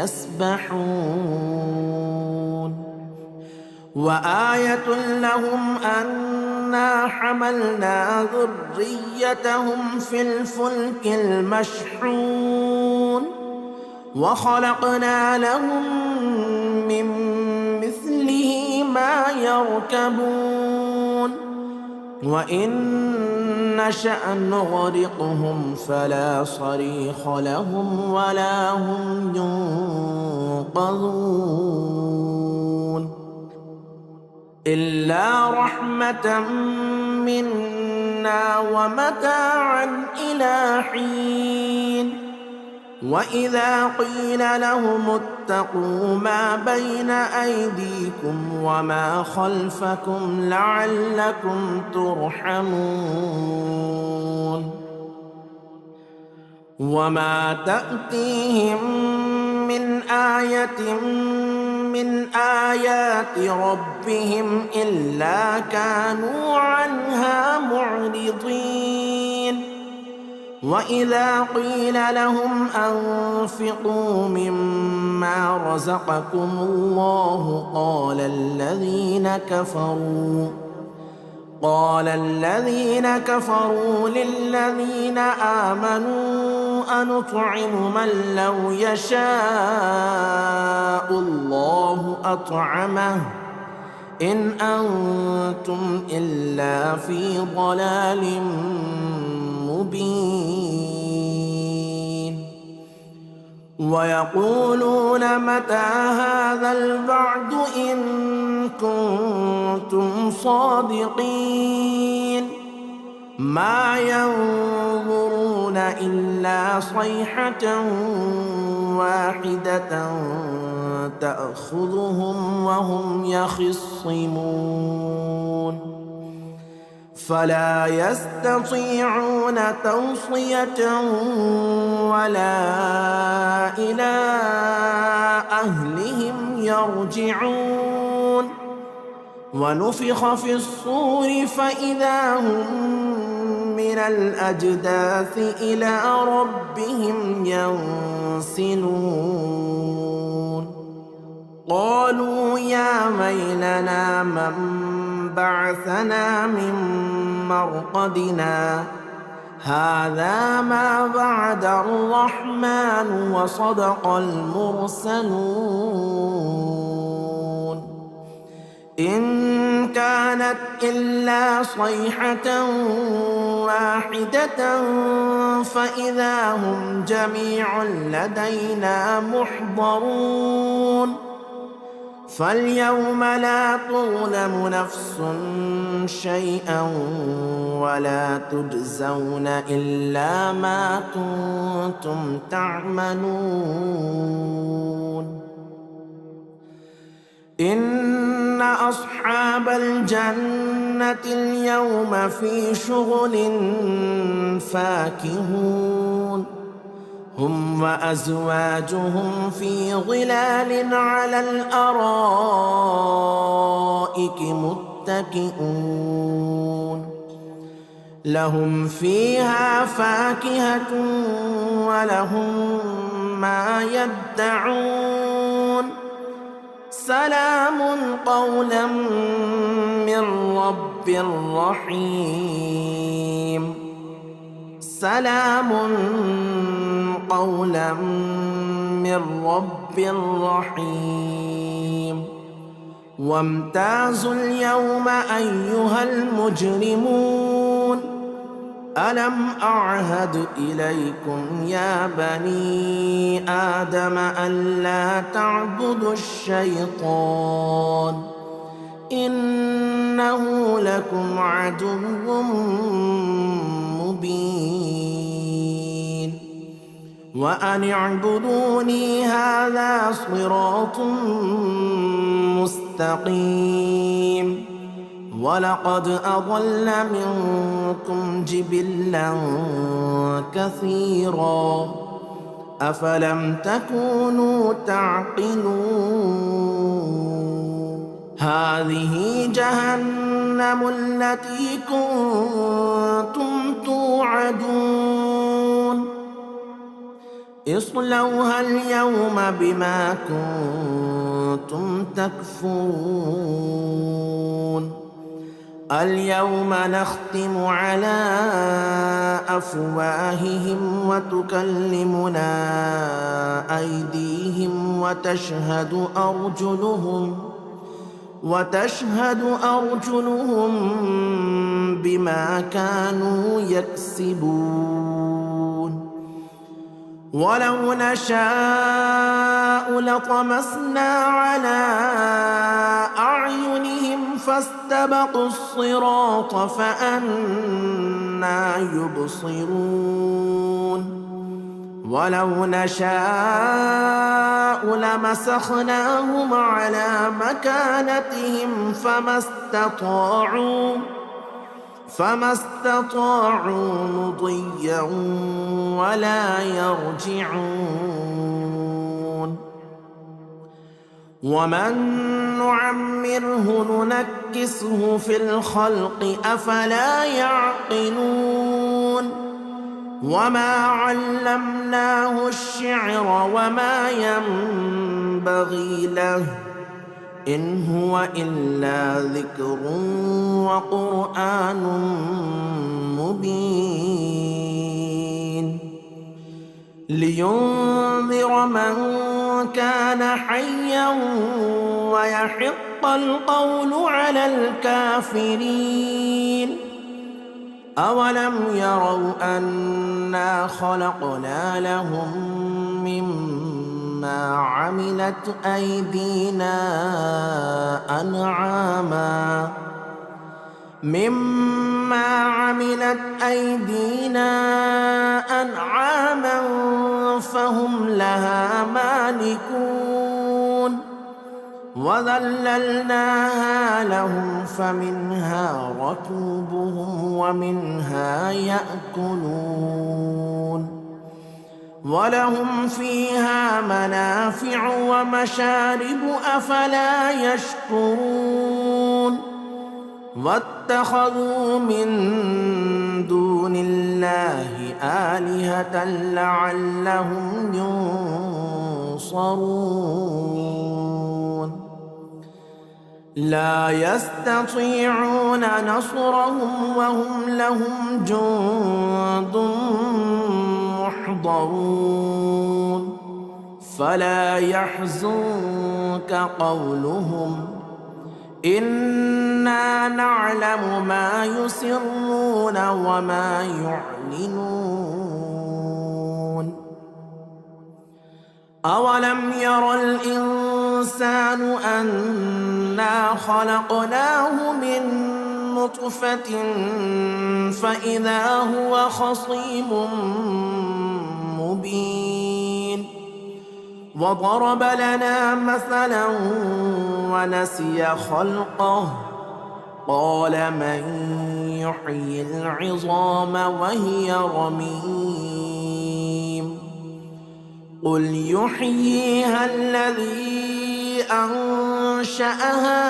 يسبحون وآية لهم أنا حملنا ذريتهم في الفلك المشحون وخلقنا لهم من مثله ما يركبون وإن نشأ نغرقهم فلا صريخ لهم ولا هم ينقذون إلا رحمة منا ومتاعا إلى حين وإذا قيل لهم اتقوا ما بين أيديكم وما خلفكم لعلكم ترحمون وما تأتيهم من آية من آيات ربهم إلا كانوا عنها معرضين وإذا قيل لهم أنفقوا مما رزقكم الله قال الذين كفروا للذين آمنوا أنطعم من لو يشاء الله أطعمه إن أنتم إلا في ضلال مبين ويقولون متى هذا الوعد إن كنتم صادقين ما ينظرون إلا صيحة واحدة تأخذهم وهم يخصمون فلا يستطيعون توصية ولا إلى أهلهم يرجعون ونفخ في الصور فإذا هم من الأجداث إلى ربهم ينسلون قالوا يا ويلنا من بعثنا من مرقدنا هذا ما وعد الرحمن وصدق المرسلون إن كانت إلا صيحة واحدة فإذا هم جميع لدينا محضرون فاليوم لا تظلم نفس شيئا ولا تجزون إلا ما كنتم تعملون إن أصحاب الجنة اليوم في شغل فاكهون هم وأزواجهم في ظلال على الأرائك متكئون لهم فيها فاكهة ولهم ما يدعون سلام قولا من رب رحيم سلام قولا من رب رحيم وامتازوا اليوم أيها المجرمون ألم أعهد إليكم يا بني آدم ألا تعبدوا الشيطان إنه لكم عدو مبين وأن اعبدوني هذا صراط مستقيم ولقد أضل منكم جبلا كثيرا أفلم تكونوا تعقلون هذه جهنم التي كنتم توعدون اصلوها اليوم بما كنتم تكفرون اليوم نختم على أفواههم وتكلمنا أيديهم وتشهد أرجلهم بما كانوا يكسبون ولو نشاء لطمسنا على أعينهم فاستبقوا الصراط فأنى يبصرون ولو نشاء لمسخناهم على مكانتهم فما استطاعوا مضيا ولا يرجعون ومن نعمره ننكسه في الخلق أفلا يعقلون وما علمناه الشعر وما ينبغي له إن هو إلا ذكر وقرآن مبين لينذر من كان حيا ويحق القول على الكافرين أولم يروا أنا خلقنا لهم مما عملت أيدينا أنعاما فهم لها مالكون وذللناها لهم فمنها ركوبهم ومنها يأكلون ولهم فيها منافع ومشارب أفلا يشكرون واتخذوا من دون الله آلهة لعلهم ينصرون لا يستطيعون نصرهم وهم لهم جند محضرون فلا يحزنك قولهم إنا نعلم ما يسرون وما يعلنون أولم ير الإنسان أنا خلقناه من نطفة فإذا هو خصيم مبين وضرب لنا مثلا ونسي خلقه قال من يحيي العظام وهي رميم قل يحييها الذي أنشأها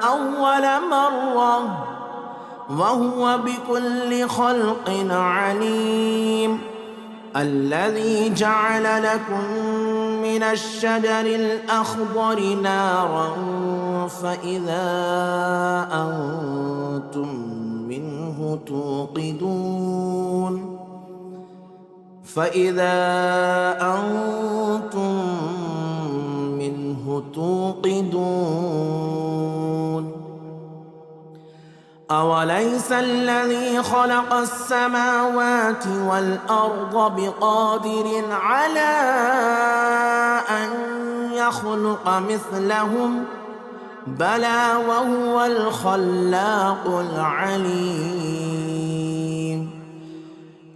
أول مرة وهو بكل خلق عليم الذي جعل لكم من الشجر الأخضر نارا فإذا أنتم منه توقدون أوليس الذي خلق السماوات والأرض بقادر على أن يخلق مثلهم بلى وهو الخلاق العليم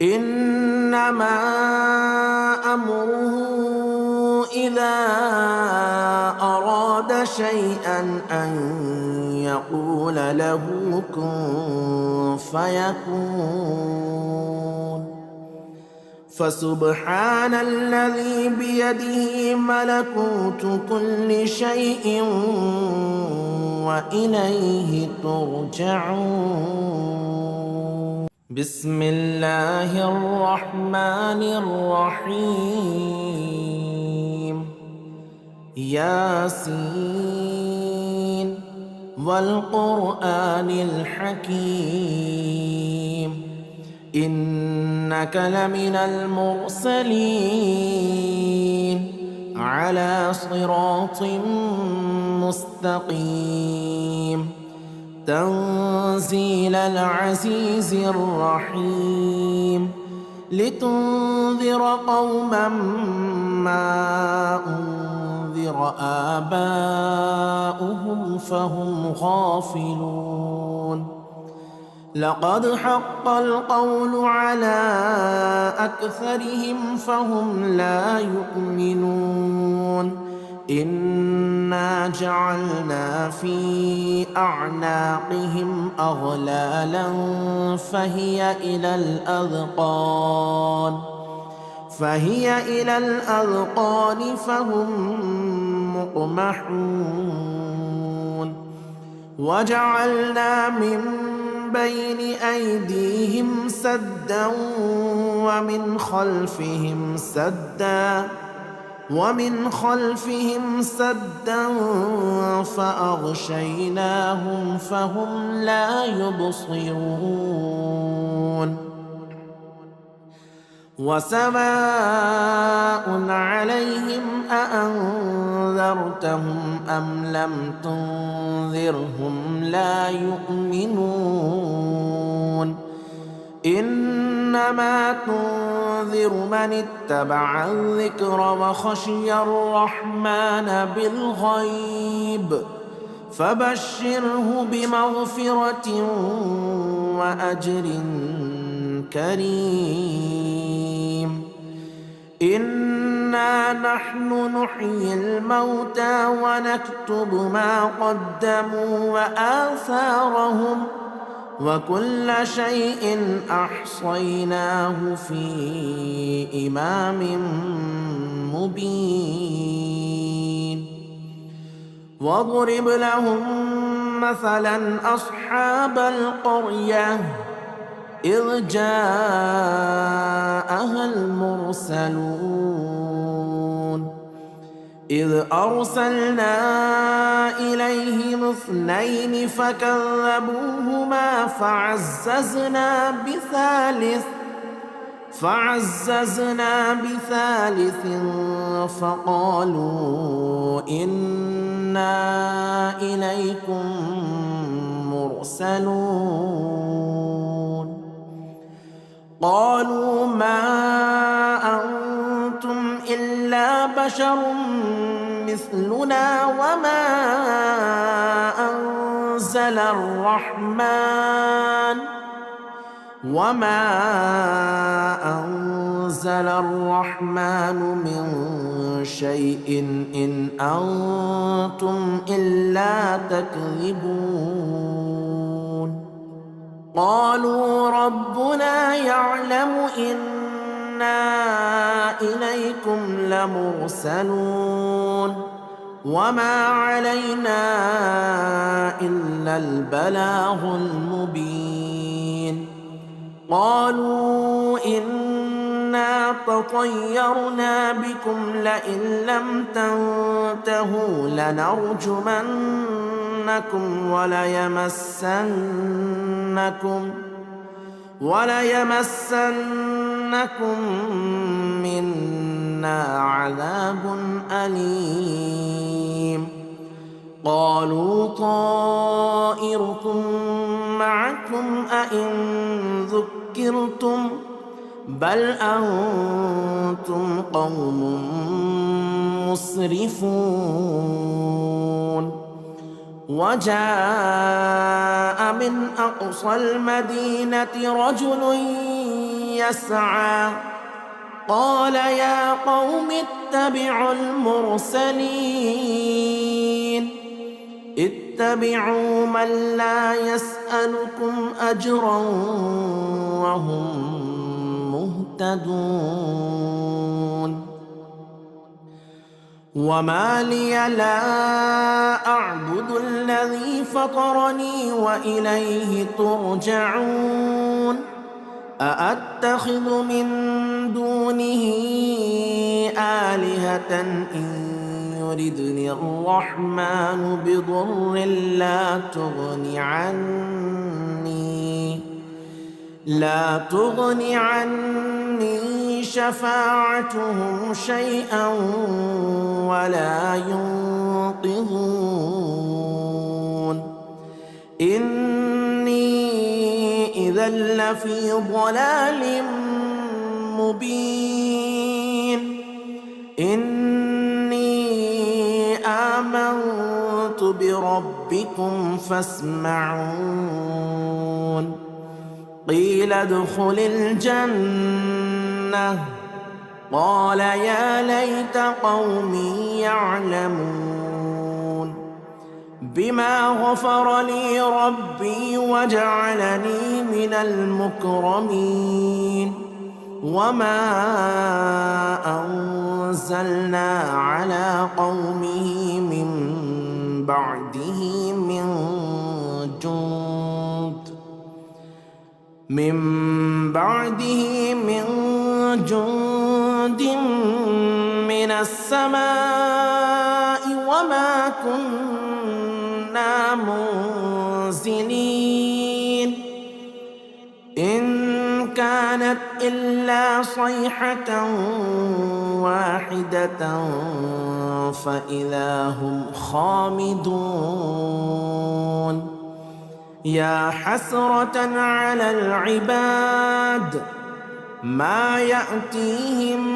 إنما أمره إذا أراد شيئا أن يقول له كن فيكون. فسبحان الذي بيده ملكوت كل شيء وإليه ترجعون. بسم الله الرحمن الرحيم. ياسين والقرآن الحكيم إنك لمن المرسلين على صراط مستقيم تنزيل العزيز الرحيم لتنذر قوما ما أنذر آباؤهم فهم غافلون. لقد حق القول على أكثرهم فهم لا يؤمنون. إنا جعلنا في أعناقهم أغلالا فهي إلى الأذقان فهم مقمحون. وجعلنا من بين أيديهم سدا ومن خلفهم سدا فأغشيناهم فهم لا يبصرون. وسواء عليهم أأنذرتهم أم لم تنذرهم لا يؤمنون. إنما تنذر من اتبع الذكر وخشي الرحمن بالغيب فبشره بمغفرة وأجر كريم. إنا نحن نحيي الموتى ونكتب ما قدموا وآثارهم وكل شيء أحصيناه في إمام مبين. واضرب لهم مثلا أصحاب القرية إذ جاءها المرسلون إذ أرسلنا إليهم 2 فكذبوهما فعززنا بثالث فقالوا إنا إليكم مرسلون. قالوا ما أنتم إلا بشر مثلنا وما أنزل الرحمن من شيء إن أنتم إلا تكذبون. قالوا ربنا يعلم إنا إليكم لمرسلون وما علينا إلا البلاغ المبين. قالوا إنا تطيرنا بكم لئن لم تنتهوا لنرجمنكم وليمسنكم منا عذاب أليم. قالوا طائركم معكم أئن ذكرتم بل أنتم قوم مسرفون. وجاء من أقصى المدينة رجل يسعى قال يا قوم اتبعوا المرسلين اتبعوا من لا يسألكم أجرا وهم مهتدون وما لي لا أعبد الذي فطرني وإليه ترجعون أأتخذ من دونه آلهة إن يردني الرحمن بضر لا تغني عني شفاعتهم شيئا ولا ينقذون إني إذا لفي ضلال مبين إني آمنت بربكم فاسمعون قيل ادخل الجنة قال يا ليت قومي يعلمون بما غفر لي ربي وجعلني من المكرمين وما أنزلنا على قومه من بعده من جند من السماء وما كنا منزلين إن كانت إلا صيحة واحدة فإذا هم خامدون يا حسرة على العباد ما يأتيهم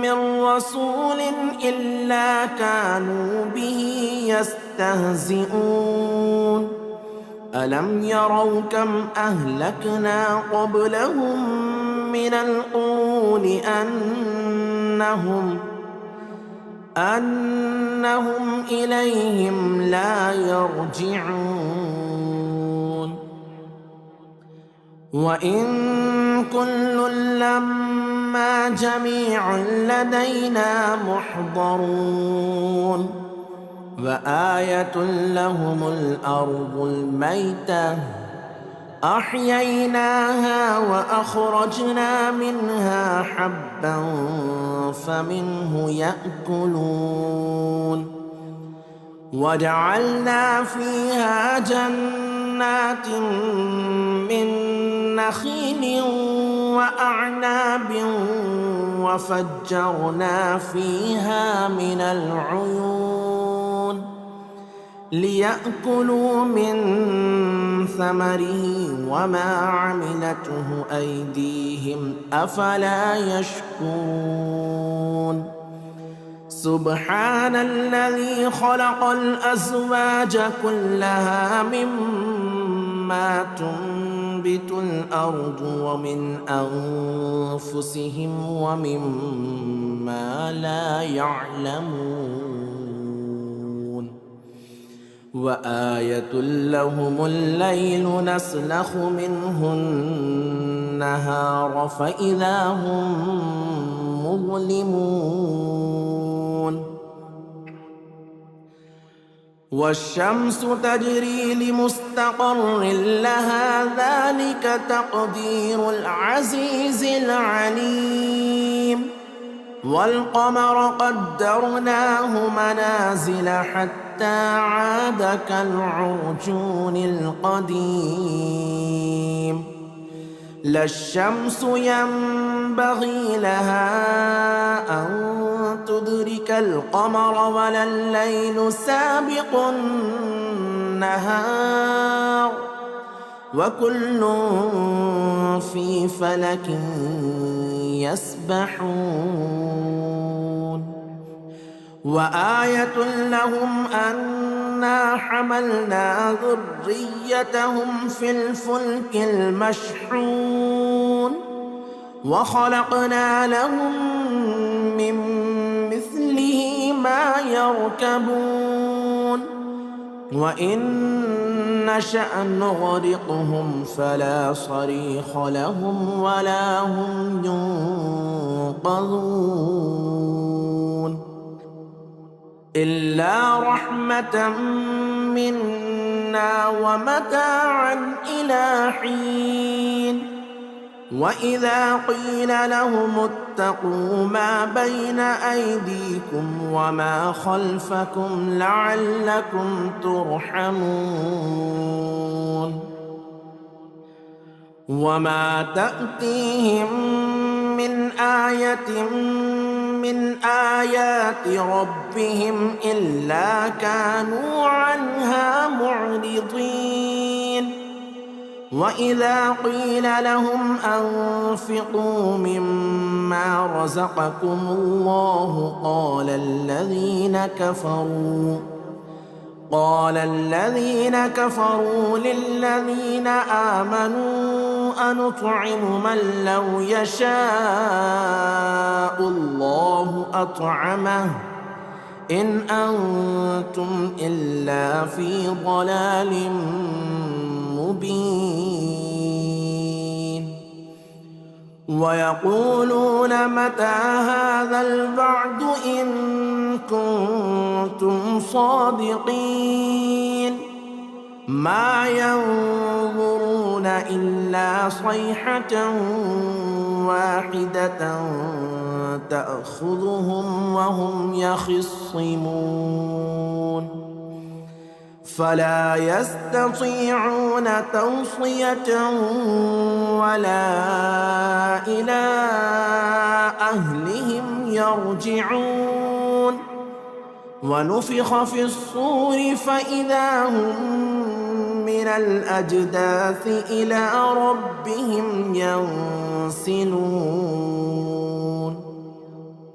من رسول إلا كانوا به يستهزئون ألم يروا كم أهلكنا قبلهم من القرون أنهم إليهم لا يرجعون وإن كل لما جميع لدينا محضرون وآية لهم الأرض الميتة أحييناها وأخرجنا منها حبا فمنه يأكلون وجعلنا فيها جنات من نخيل وأعناب وفجرنا فيها من العيون ليأكلوا من ثمره وما عملته أيديهم أفلا يشكرون سبحان الذي خلق الأزواج كلها مما تنبت الأرض ومن أنفسهم ومما لا يعلمون وآية لهم الليل نسلخ منه النهار فإذا هم مظلمون والشمس تجري لمستقر لها ذلك تقدير العزيز العليم والقمر قدرناه منازل حتى عاد كالعرجون القديم لا الشمس ينبغي لها أن تدرك القمر ولا الليل سابق النهار وكل في فلك يسبحون وآية لهم أنا حملنا ذريتهم في الفلك المشحون وخلقنا لهم من مثله ما يركبون وإن نشأ نغرقهم فلا صريخ لهم ولا هم ينقذون إلا رحمة منا ومتاعا إلى حين وإذا قيل لهم اتقوا ما بين أيديكم وما خلفكم لعلكم ترحمون وما تأتيهم من آية من آيات ربهم إلا كانوا عنها معرضين وإذا قيل لهم أنفقوا مما رزقكم الله قال الذين كفروا للذين آمنوا أنطعم من لو يشاء الله أطعمه إن أنتم إلا في ضلال مبين ويقولون متى هذا الوعد إن كنتم صادقين ما ينظرون إلا صيحة واحدة تأخذهم وهم يخصمون فلا يستطيعون توصية ولا إلى أهلهم يرجعون ونفخ في الصور فإذا هم من الأجداث إلى ربهم ينسلون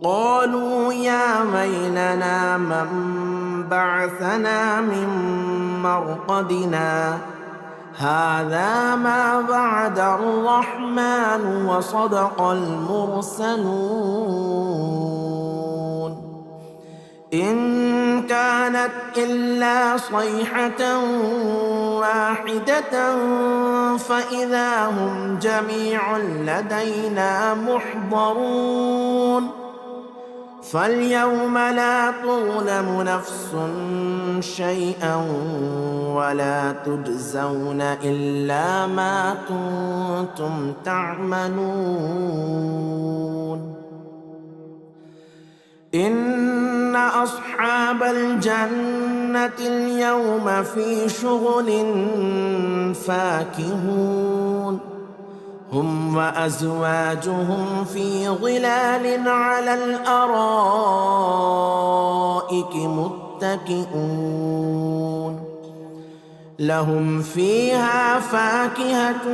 قالوا يا ويلنا من بعثنا من مرقدنا هذا ما وعد الرحمن وصدق المرسلون إن كانت إلا صيحة واحدة فإذا هم جميع لدينا محضرون فاليوم لا تظلم نفس شيئا ولا تجزون إلا ما كنتم تعملون إن أصحاب الجنة اليوم في شغل فاكهون هم وأزواجهم في ظلال على الأرائك متكئون لهم فيها فاكهة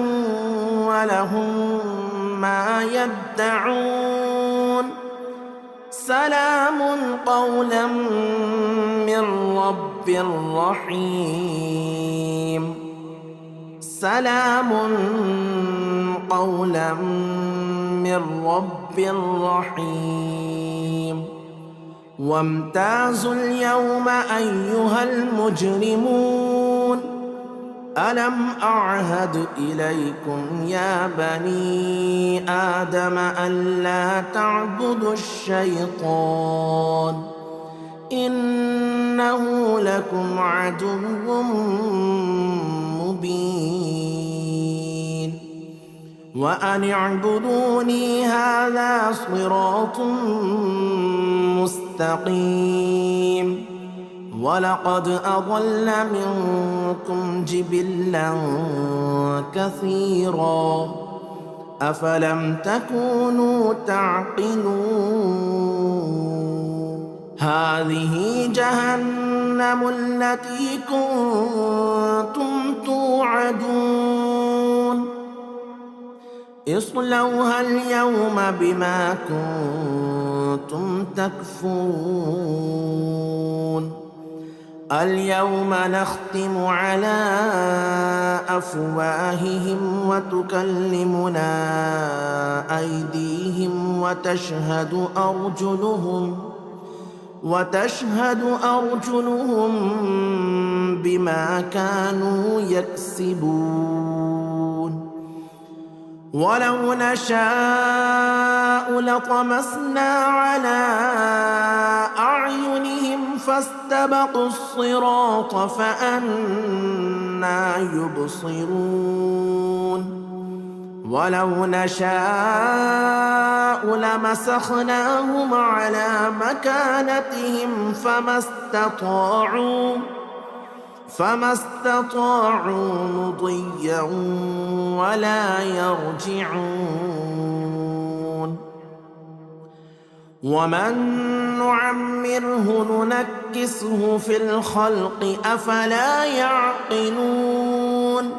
ولهم ما يدعون سلام قولا من رب رحيم سلام قولا من رب رحيم وامتازوا اليوم أيها المجرمون ألم أعهد إليكم يا بني آدم ألا تعبدوا الشيطان إنه لكم عدو مبين وأن اعبدوني هذا صراط مستقيم ولقد أضل منكم جبلا كثيرا أفلم تكونوا تعقلون هذه جهنم التي كنتم توعدون اصلوها اليوم بما كنتم تكفرون اليوم نختم على أفواههم وتكلمنا أيديهم وتشهد أرجلهم بما كانوا يكسبون ولو نشاء لطمسنا على أعينهم فاستبقوا الصراط فأنى يبصرون ولو نشاء لمسخناهم على مكانتهم فما استطاعوا مضيا ولا يرجعون ومن نعمره ننكسه في الخلق أفلا يعقلون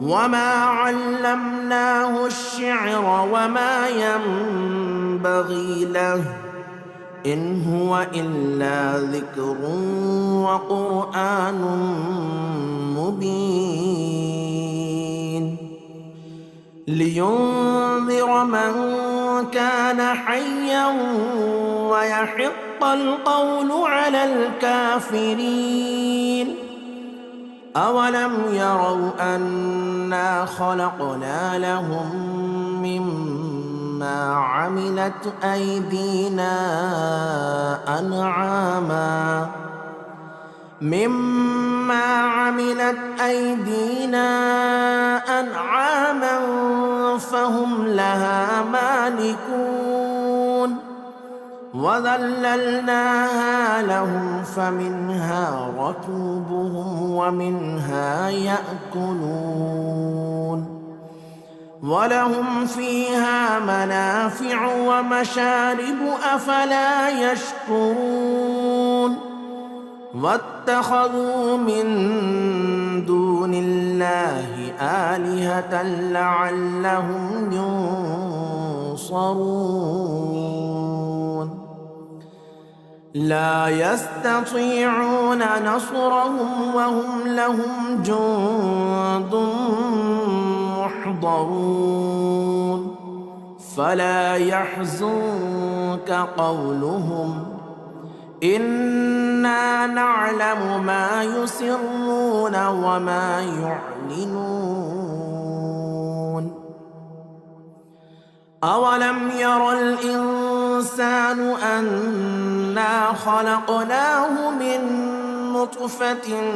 وما علمناه الشعر وما ينبغي له إن هو إلا ذكر وقرآن مبين لينذر من كان حيا ويحق القول على الكافرين أولم يروا أنا خلقنا لهم مما عملت أيدينا أنعاما فهم لها مالكون وذللناها لهم فمنها ركوبهم ومنها يأكلون ولهم فيها منافع ومشارب أفلا يشكرون واتخذوا من دون الله آلهة لعلهم ينصرون لا يستطيعون نصرهم وهم لهم جند محضرون فلا يحزنك قولهم إنا نعلم ما يسرون وما يعلنون أولم ير الإنسان أنا خلقناه من نطفة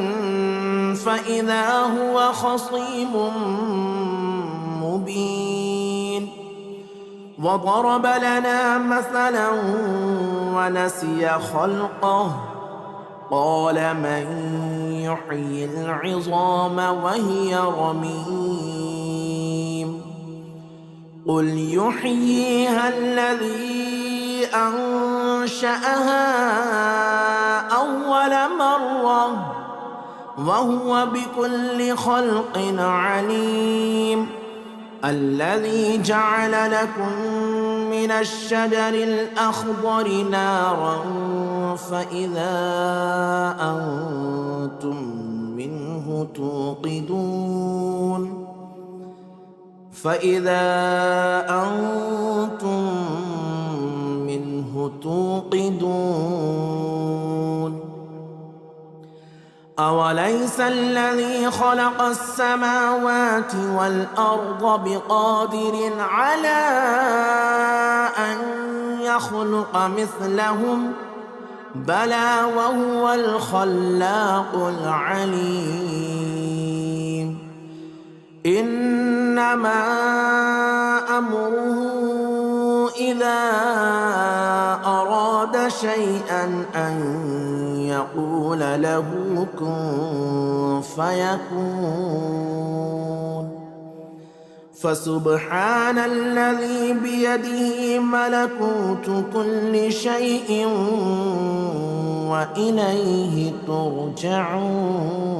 فإذا هو خصيم مبين وضرب لنا مثلا ونسي خلقه قال من يحيي العظام وهي رميم قل يحييها الذي أنشأها أول مرة وهو بكل خلق عليم الذي جعل لكم من الشجر الأخضر نارا فإذا أنتم منه توقدون أوليس الذي خلق السماوات والأرض بقادر على أن يخلق مثلهم بلى وهو الخلاق العليم إنما أمره إذا أراد شيئا أن يقول له كن فيكون فسبحان الذي بيده ملكوت كل شيء وإليه ترجعون